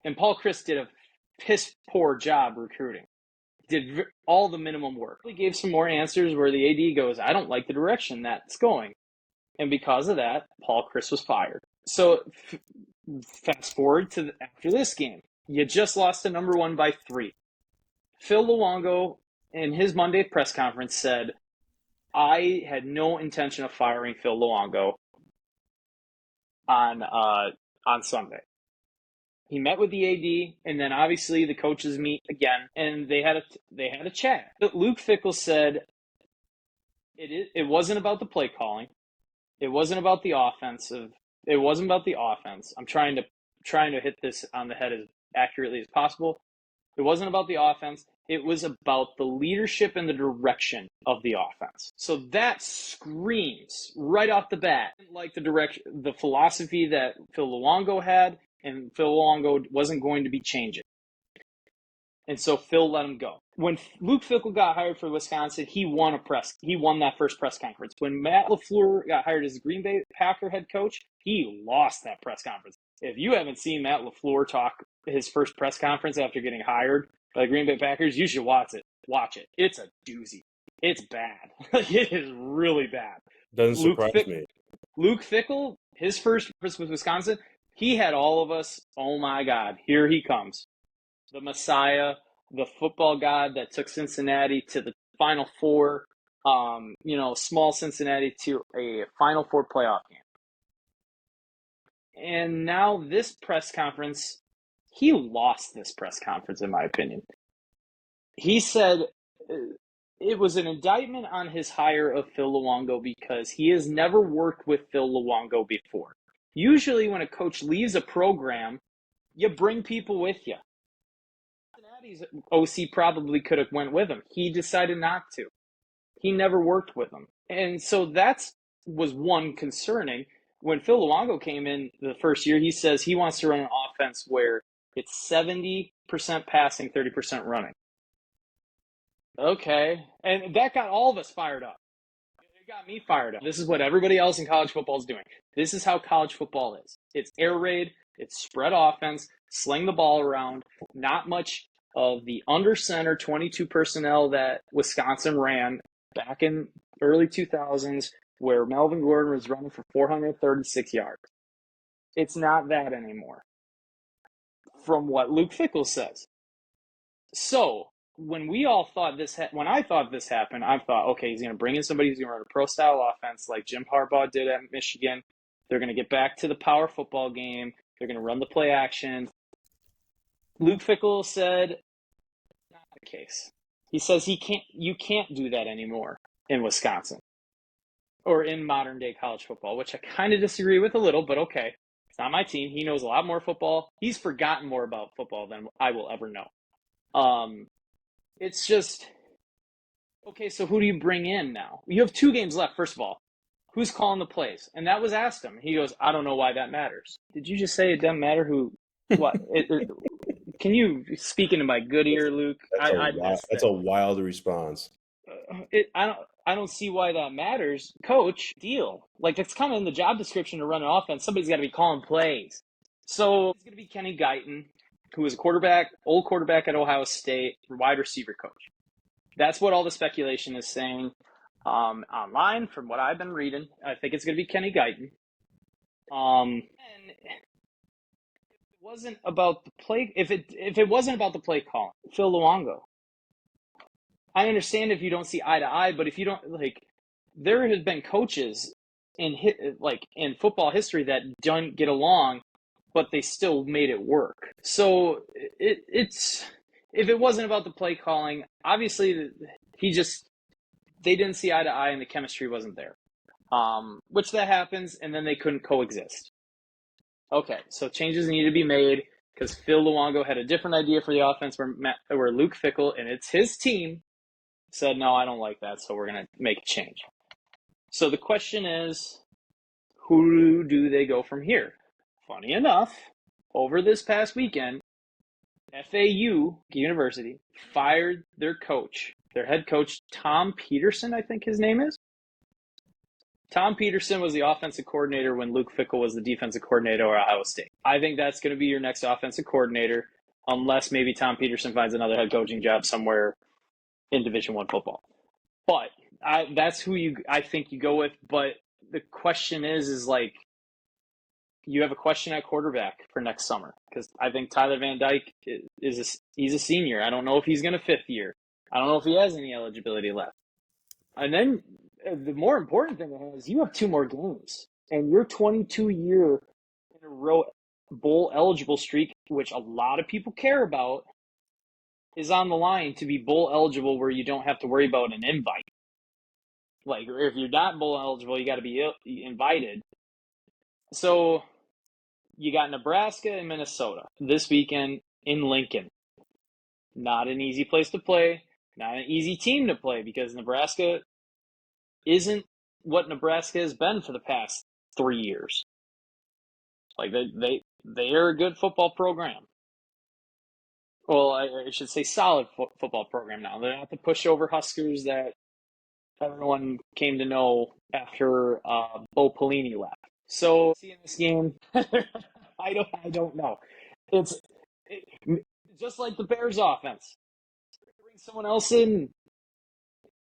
And Paul Chryst did a piss-poor job recruiting. Did all the minimum work. He gave some more answers where the AD goes, I don't like the direction that's going. And because of that, Paul Chryst was fired. So fast forward to after this game. You just lost to number 1 by 3. Phil Luongo, in his Monday press conference, said, I had no intention of firing Phil Luongo on Sunday. He met with the AD, and then obviously the coaches meet again, and they had a chat. But Luke Fickell said it wasn't about the play calling, it wasn't about the offensive, it wasn't about the offense. I'm trying to hit this on the head as accurately as possible. It wasn't about the offense. It was about the leadership and the direction of the offense. So that screams right off the bat, like the philosophy that Phil Luongo had, and Phil Luongo wasn't going to be changing. And so Phil let him go. When Luke Fickell got hired for Wisconsin, he won that first press conference. When Matt LaFleur got hired as Green Bay Packer head coach, he lost that press conference. If you haven't seen Matt LaFleur talk his first press conference after getting hired by the Green Bay Packers, you should watch it. It's a doozy. It's bad. It is really bad. Doesn't surprise me. Luke Fickell, his first with Wisconsin, he had all of us, oh my God, here he comes. The Messiah, the football god that took Cincinnati to the Final Four, small Cincinnati to a Final Four playoff game. And now this press conference, he lost this press conference, in my opinion. He said it was an indictment on his hire of Phil Luongo because he has never worked with Phil Luongo before. Usually when a coach leaves a program, you bring people with you. Cincinnati's OC probably could have went with him. He decided not to. He never worked with him. And so that was one concerning. When Phil Luongo came in the first year, he says he wants to run an offense where it's 70% passing, 30% running. Okay. And that got all of us fired up. It got me fired up. This is what everybody else in college football is doing. This is how college football is. It's air raid, it's spread offense, sling the ball around, not much of the under center 22 personnel that Wisconsin ran back in early 2000s where Melvin Gordon was running for 436 yards. It's not that anymore, from what Luke Fickell says. So when I thought this happened, I thought, okay, he's going to bring in somebody who's going to run a pro-style offense like Jim Harbaugh did at Michigan. They're going to get back to the power football game. They're going to run the play action. Luke Fickell said, not the case. He says you can't do that anymore in Wisconsin or in modern day college football, which I kind of disagree with a little, but okay. It's not my team. He knows a lot more football. He's forgotten more about football than I will ever know. It's just, okay, so who do you bring in now? You have 2 games left, first of all. Who's calling the plays? And that was asked him. He goes, I don't know why that matters. Did you just say it doesn't matter who, what? Can you speak into my good ear, Luke? That's a wild response. I don't see why that matters. Coach, deal. Like, it's kind of in the job description to run an offense. Somebody's got to be calling plays. So it's going to be Kenny Guyton, who was old quarterback at Ohio State, wide receiver coach. That's what all the speculation is saying online from what I've been reading. I think it's going to be Kenny Guyton. And it wasn't about the play. If it wasn't about the play call, Phil Luongo. I understand if you don't see eye to eye, but if you don't there has been coaches in football history that don't get along, but they still made it work. So it's if it wasn't about the play calling, obviously they didn't see eye to eye and the chemistry wasn't there, which that happens, and then they couldn't coexist. Okay, so changes need to be made because Phil Luongo had a different idea for the offense where Luke Fickell, and it's his team, said, no, I don't like that, so we're going to make a change. So the question is, who do they go from here? Funny enough, over this past weekend, FAU University fired their head coach, Tom Peterson, I think his name is. Tom Peterson was the offensive coordinator when Luke Fickell was the defensive coordinator at Ohio State. I think that's going to be your next offensive coordinator, unless maybe Tom Peterson finds another head coaching job somewhere in Division I football. But that's who I think you go with. But the question is you have a question at quarterback for next summer because I think Tyler Van Dyke he's a senior. I don't know if he's going to fifth year. I don't know if he has any eligibility left. And then the more important thing is you have 2 more games, and your 22-year in a row bowl eligible streak, which a lot of people care about, is on the line to be bowl eligible, where you don't have to worry about an invite. Like, if you're not bowl eligible, you got to be invited. So you got Nebraska and Minnesota this weekend in Lincoln. Not an easy place to play, not an easy team to play, because Nebraska isn't what Nebraska has been for the past 3 years. Like, they are a good football program. Well, I should say solid football program now. They're not the pushover Huskers that everyone came to know after Bo Pelini left. So, seeing this game, I don't know. It's just like the Bears offense. Bring someone else in.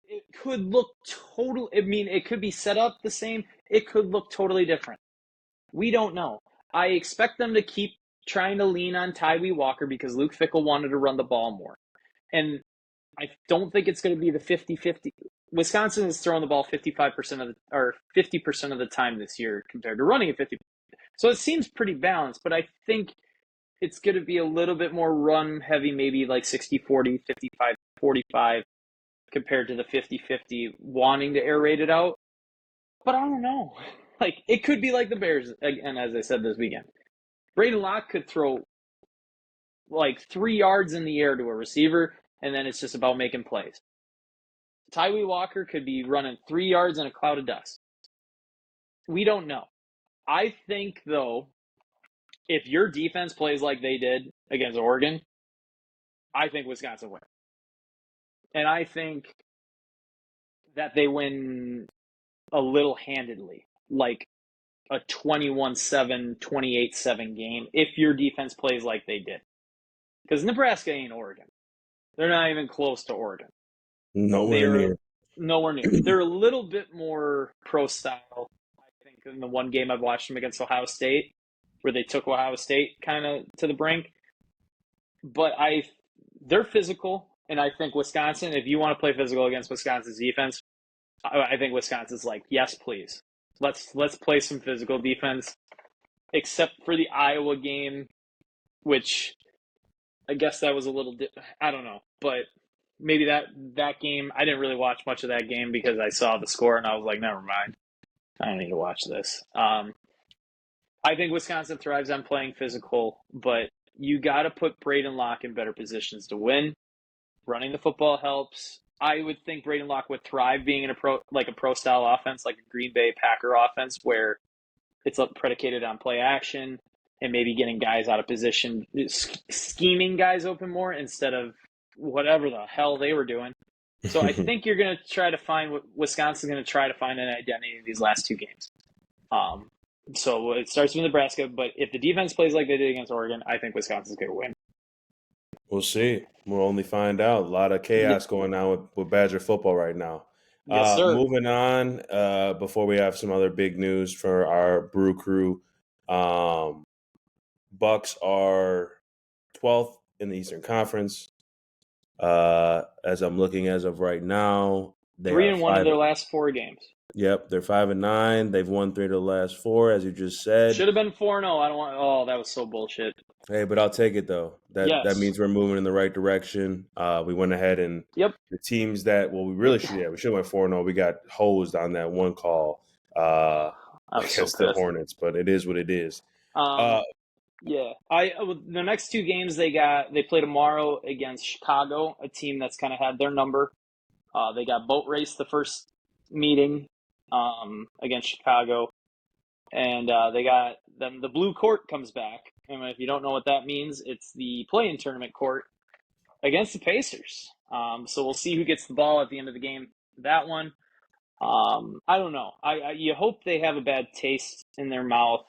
It could look total. I mean, it could be set up the same. It could look totally different. We don't know. I expect them to keep trying to lean on Tyree Walker because Luke Fickell wanted to run the ball more. And I don't think it's going to be the 50-50. Wisconsin is throwing the ball 50% of the time this year compared to running at 50. So it seems pretty balanced, but I think it's going to be a little bit more run heavy, maybe like 60-40, 55-45 compared to the 50-50 wanting to air raid it out. But I don't know. Like, it could be like the Bears, again, as I said this weekend. Braden Locke could throw like 3 yards in the air to a receiver, and then it's just about making plays. Tyree Walker could be running 3 yards in a cloud of dust. We don't know. I think, though, if your defense plays like they did against Oregon, I think Wisconsin wins. And I think that they win a little handedly, like a 21-7, 28-7 game, if your defense plays like they did. Because Nebraska ain't Oregon. They're not even close to Oregon. Nowhere near. Nowhere near. They're a little bit more pro-style, I think, in the one game I've watched them against Ohio State, where they took Ohio State kind of to the brink. But they're physical, and I think Wisconsin, if you want to play physical against Wisconsin's defense, I think Wisconsin's like, yes, please. Let's play some physical defense, except for the Iowa game, which I guess that was a little I don't know, but maybe that game, I didn't really watch much of that game because I saw the score and I was like, never mind. I don't need to watch this. I think Wisconsin thrives on playing physical, but you got to put Braden Locke in better positions to win. Running the football helps. I would think Braden Locke would thrive being in a pro style offense, like a Green Bay Packer offense, where it's predicated on play action and maybe getting guys out of position, scheming guys open more instead of whatever the hell they were doing. So I think you're going to try to find Wisconsin's going to try to find an identity in these last 2 games. So it starts with Nebraska, but if the defense plays like they did against Oregon, I think Wisconsin's going to win. We'll see. We'll only find out. A lot of chaos going on with Badger football right now. Yes, sir. Moving on, before we have some other big news for our Brew Crew, Bucks are 12th in the Eastern Conference. As I'm looking as of right now, they 3-1 of their last 4 games. Yep, they're 5-9. They've won 3 of the last 4, as you just said. Should have been 4-0. I don't want. Oh, that was so bullshit. Hey, but I'll take it though. That means we're moving in the right direction. We went ahead and the teams that we really should we should have went 4-0. We got hosed on that one call against the Hornets, but it is what it is. The next 2 games they play tomorrow against Chicago, a team that's kind of had their number. They got boat race the first meeting against Chicago, and they got them. The blue court comes back, and if you don't know what that means, it's the play-in tournament court against the Pacers. So we'll see who gets the ball at the end of the game. That one, I don't know. You hope they have a bad taste in their mouth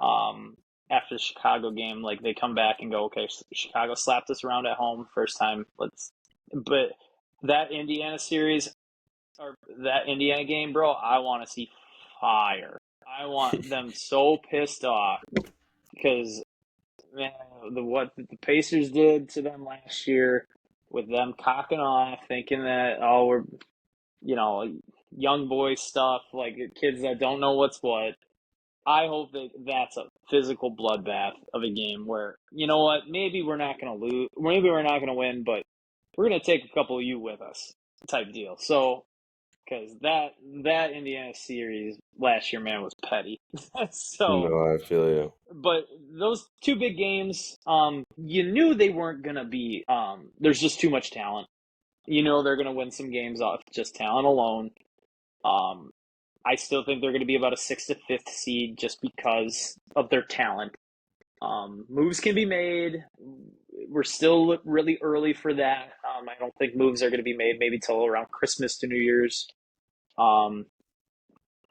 after the Chicago game. Like, they come back and go, okay, Chicago slapped us around at home first time. But that Indiana series, or that Indiana game, bro, I want to see fire. I want them so pissed off because man, what the Pacers did to them last year with them cocking off, thinking that we're young boy stuff, like kids that don't know what's what. I hope that that's a physical bloodbath of a game where you know what, maybe we're not going to lose, maybe we're not going to win, but we're going to take a couple of you with us, type deal. So because that Indiana series last year, man, was petty. So, No, I feel you. but those two big games, you knew they weren't gonna be. There's just too much talent. You know they're gonna win some games off just talent alone. Um, I still think they're gonna be about a 6th to 5th seed just because of their talent. Moves can be made. We're still really early for that. I don't think moves are going to be made maybe till around Christmas to New Year's. Um,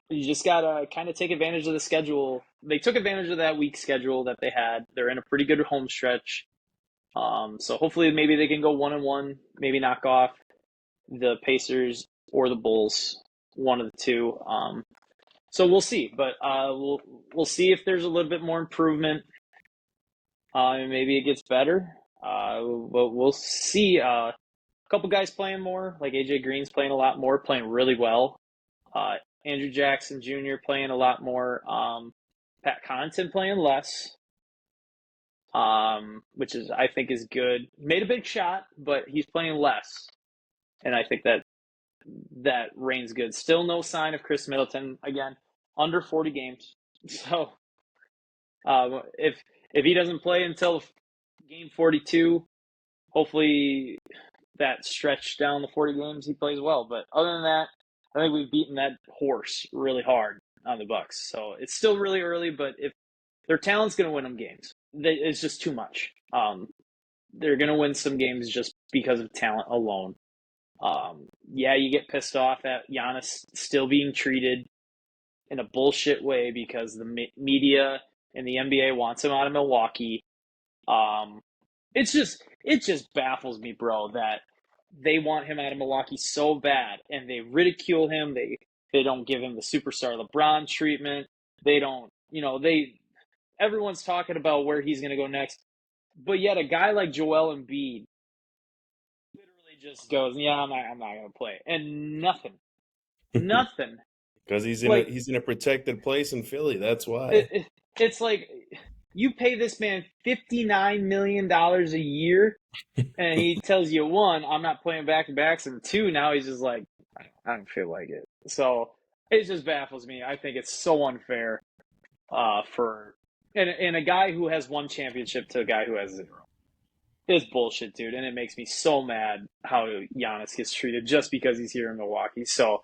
you just gotta kind of take advantage of the schedule. They took advantage of that weak schedule that they had. They're in a pretty good home stretch. So hopefully maybe they can go 1-1, maybe knock off the Pacers or the Bulls, one of the two. So we'll see, but we'll see if there's a little bit more improvement. Maybe it gets better. We'll see. A couple guys playing more, like AJ Green's playing a lot more, playing really well. Andrew Jackson Jr. playing a lot more. Pat Connaughton playing less, which is I think is good. Made a big shot, but he's playing less, and I think that reigns good. Still no sign of Chris Middleton again, under 40 games. So if he doesn't play until game 42, hopefully that stretch down the 40 games he plays well. But other than that, I think we've beaten that horse really hard on the Bucks. So it's still really early, but if their talent's going to win them games, it's just too much. They're going to win some games just because of talent alone. Yeah, you get pissed off at Giannis still being treated in a bullshit way because the media and the NBA wants him out of Milwaukee. It just baffles me, bro, that they want him out of Milwaukee so bad and they ridicule him. They don't give him the superstar LeBron treatment. They don't, everyone's talking about where he's going to go next. But yet a guy like Joel Embiid literally just goes, yeah, I'm not going to play. And nothing. Because he's Like, in a protected place in Philly. That's why. it's like you pay this man $59 million a year, and he tells you, one, I'm not playing back-to-backs, and two, now he's just like, I don't feel like it. So it just baffles me. I think it's so unfair for and a guy who has one championship to a guy who has zero. It's bullshit, dude, and it makes me so mad how Giannis gets treated just because he's here in Milwaukee. So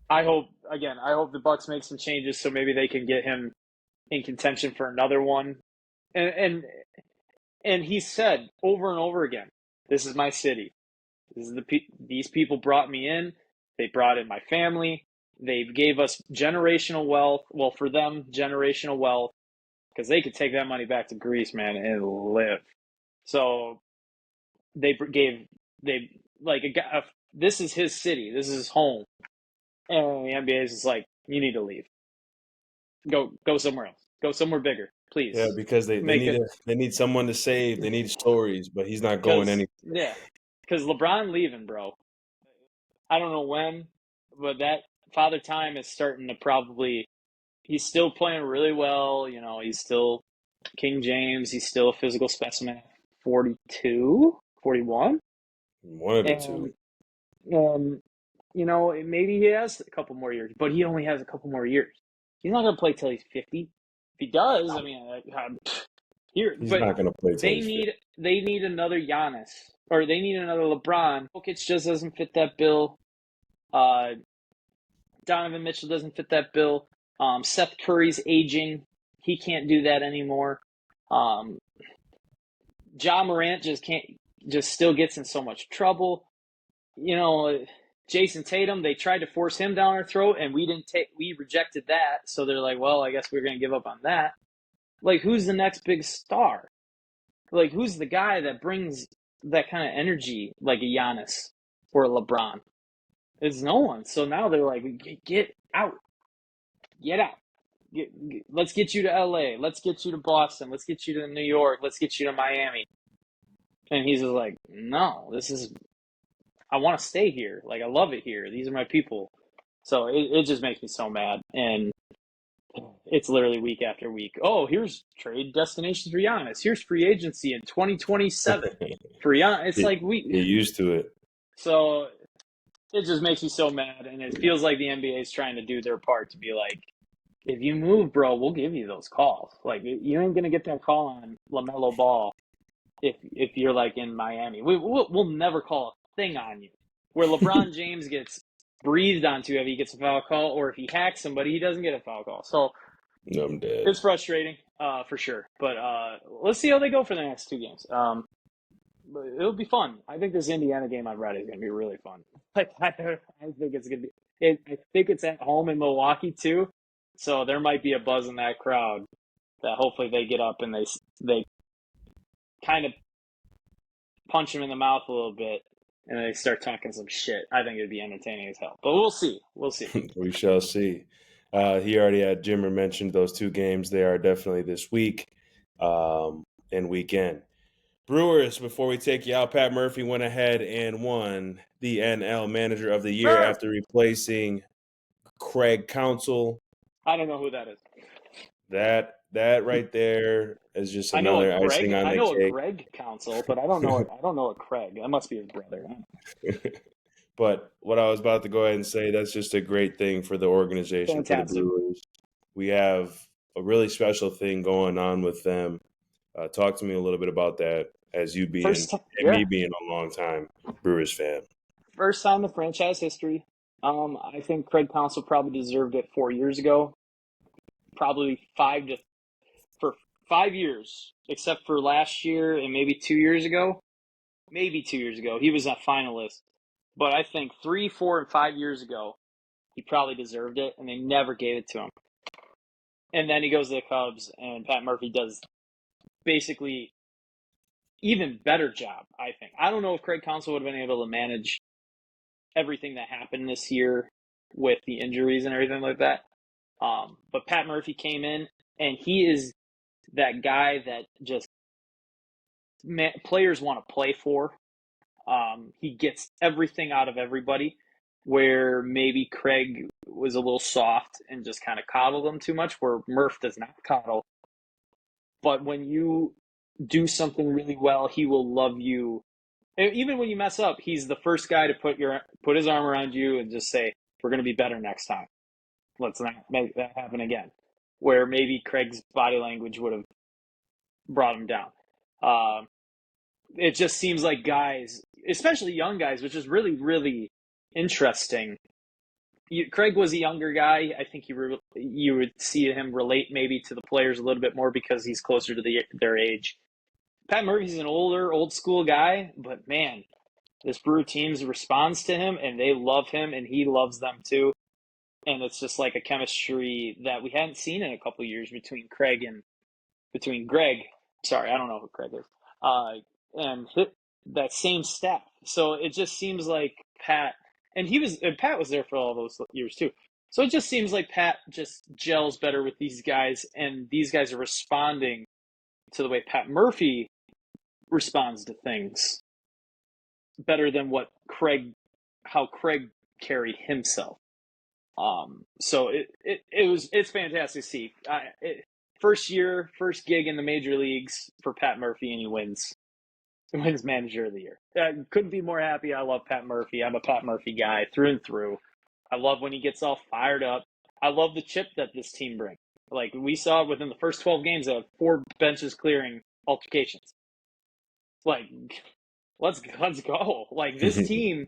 I hope the Bucks make some changes so maybe they can get him in contention for another one. And he said over and over again, "This is my city. This is these people brought me in. They brought in my family. They gave us generational wealth. Well, for them, generational wealth because they could take that money back to Greece, man, and live. So they this is his city. This is his home. And the NBA is just like, you need to leave. Go somewhere else. Go somewhere bigger, please. Yeah, because they need someone to save. They need stories, but he's not going anywhere. Yeah, because LeBron leaving, bro. I don't know when, but that Father Time is starting to probably. He's still playing really well. He's still King James. He's still a physical specimen. 42, 41. One of the two. Maybe he has a couple more years, but he only has a couple more years. He's not going to play till he's 50. If he does, I mean, he's not going to play till he's 50. They need another Giannis, or they need another LeBron. Jokic just doesn't fit that bill. Donovan Mitchell doesn't fit that bill. Seth Curry's aging. He can't do that anymore. Ja Morant just still gets in so much trouble. Jason Tatum, they tried to force him down our throat, and we rejected that. So they're like, well, I guess we're going to give up on that. Like, who's the next big star? Like, who's the guy that brings that kind of energy like a Giannis or a LeBron? There's no one. So now they're like, get out. Get out. let's get you to LA. Let's get you to Boston. Let's get you to New York. Let's get you to Miami. And he's just like, no, I want to stay here. Like, I love it here. These are my people. So it just makes me so mad. And it's literally week after week. Oh, here's trade destinations for Giannis. Here's free agency in 2027 for Giannis. It's like Get used to it. so it just makes me so mad. And it feels like the NBA is trying to do their part to be like, if you move, bro, we'll give you those calls. Like, you ain't going to get that call on LaMelo Ball if you're like in Miami. We'll never call a thing on you. Where LeBron James gets breathed onto if he gets a foul call, or if he hacks somebody, he doesn't get a foul call. So I'm dead. it's frustrating, for sure. But let's see how they go for the next 2 games. But it'll be fun. I think this Indiana game on Reddit is going to be really fun. Like, I think it's going to be. I think it's at home in Milwaukee too, so there might be a buzz in that crowd that hopefully they get up and they kind of punch him in the mouth a little bit and they start talking some shit. I think it'd be entertaining as hell. But we'll see. We'll see. We shall see. He already had Jimmer mentioned those 2 games. They are definitely this week and weekend. Brewers, before we take you out, Pat Murphy went ahead and won the NL Manager of the Year after replacing Craig Counsell. I don't know who that is. That right there is just another icing on the cake. I know a Greg Counsell, but I don't know a Craig. That must be his brother. But what I was about to go ahead and say, that's just a great thing for the organization, Fantastic. for the Brewers. We have a really special thing going on with them. Talk to me a little bit about that, as you being me being a long-time Brewers fan. First time in franchise history. I think Craig Counsell probably deserved it 4 years ago. Probably 5 years, except for last year and maybe 2 years ago. Maybe 2 years ago, he was a finalist. But I think 3, 4, and 5 years ago, he probably deserved it, and they never gave it to him. And then he goes to the Cubs, and Pat Murphy does basically even better job, I think. I don't know if Craig Counsell would have been able to manage everything that happened this year with the injuries and everything like that. But Pat Murphy came in, and he is that guy that just players want to play for. He gets everything out of everybody, where maybe Craig was a little soft and just kind of coddled them too much, where Murph does not coddle. But when you do something really well, he will love you. And even when you mess up, he's the first guy to put his arm around you and just say, we're going to be better next time. Let's not make that happen again. Where maybe Craig's body language would have brought him down. It just seems like guys, especially young guys, which is really, really interesting. Craig was a younger guy. I think you would see him relate maybe to the players a little bit more because he's closer to their age. Pat Murphy's an old school guy, but man, this Brewer team responds to him, and they love him, and he loves them too. And it's just like a chemistry that we hadn't seen in a couple of years between Greg. Sorry, I don't know who Craig is. And that same staff. So it just seems like Pat, and Pat was there for all those years too. So it just seems like Pat just gels better with these guys, and these guys are responding to the way Pat Murphy responds to things better than how Craig carried himself. So it's fantastic to see. First gig in the major leagues for Pat Murphy, and he wins Manager of the Year. Couldn't be more happy. I love Pat Murphy. I'm a Pat Murphy guy through and through. I love when he gets all fired up. I love the chip that this team brings. Like, we saw within the first 12 games of 4 benches clearing altercations. Like, let's go. Like, this team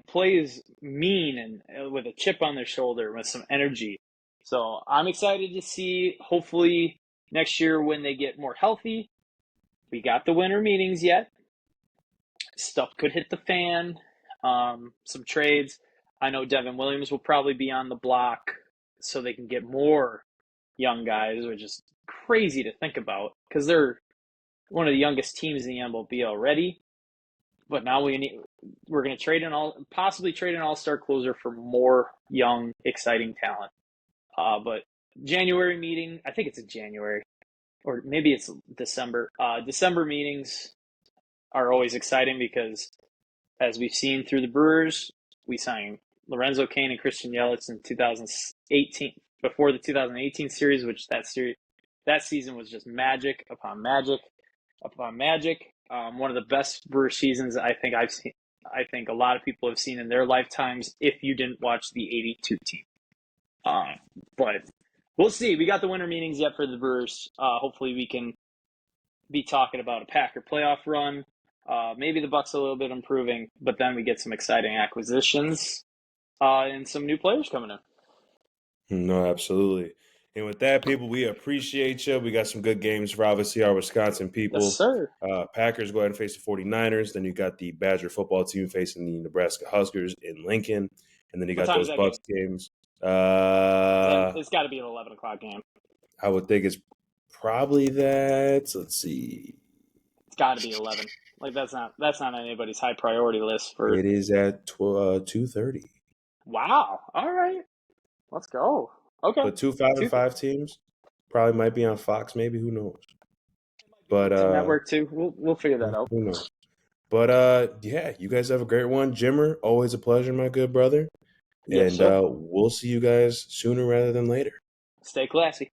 plays mean and with a chip on their shoulder, with some energy. So I'm excited to see, hopefully, next year when they get more healthy. We got the winter meetings yet. Stuff could hit the fan. Some trades. I know Devin Williams will probably be on the block so they can get more young guys, which is crazy to think about because they're one of the youngest teams in the MLB already. But now we're going to possibly trade an all-star closer for more young, exciting talent. But January meeting. I think it's in January, or maybe it's December. December meetings are always exciting because, as we've seen through the Brewers, we signed Lorenzo Cain and Christian Yelich in 2018 before the 2018 series, which that season was just magic upon magic upon magic. One of the best Brewer seasons I think I've seen. I think a lot of people have seen in their lifetimes. If you didn't watch the '82 team, um, but we'll see. We got the winter meetings yet for the Brewers. Hopefully, we can be talking about a Packer playoff run. Maybe the Bucks a little bit improving, but then we get some exciting acquisitions and some new players coming in. No, absolutely. And with that, people, we appreciate you. We got some good games for obviously our Wisconsin Yes, people. sir. Packers go ahead and face the 49ers. Then you got the Badger football team facing the Nebraska Huskers in Lincoln. And then you What got time is those that Bucks game? games. It's got to be an 11 o'clock game. I would think it's probably that. Let's see. It's got to be 11. Like that's not on anybody's high priority list for. It is at 2:30. Wow. All right. Let's go. Okay. But 5-5 teams probably might be on Fox. Maybe, who knows? But network too. We'll figure that out. who knows? But yeah, you guys have a great one, Jimmer. Always a pleasure, my good brother. Yes, And sir. we'll see you guys sooner rather than later. Stay classy.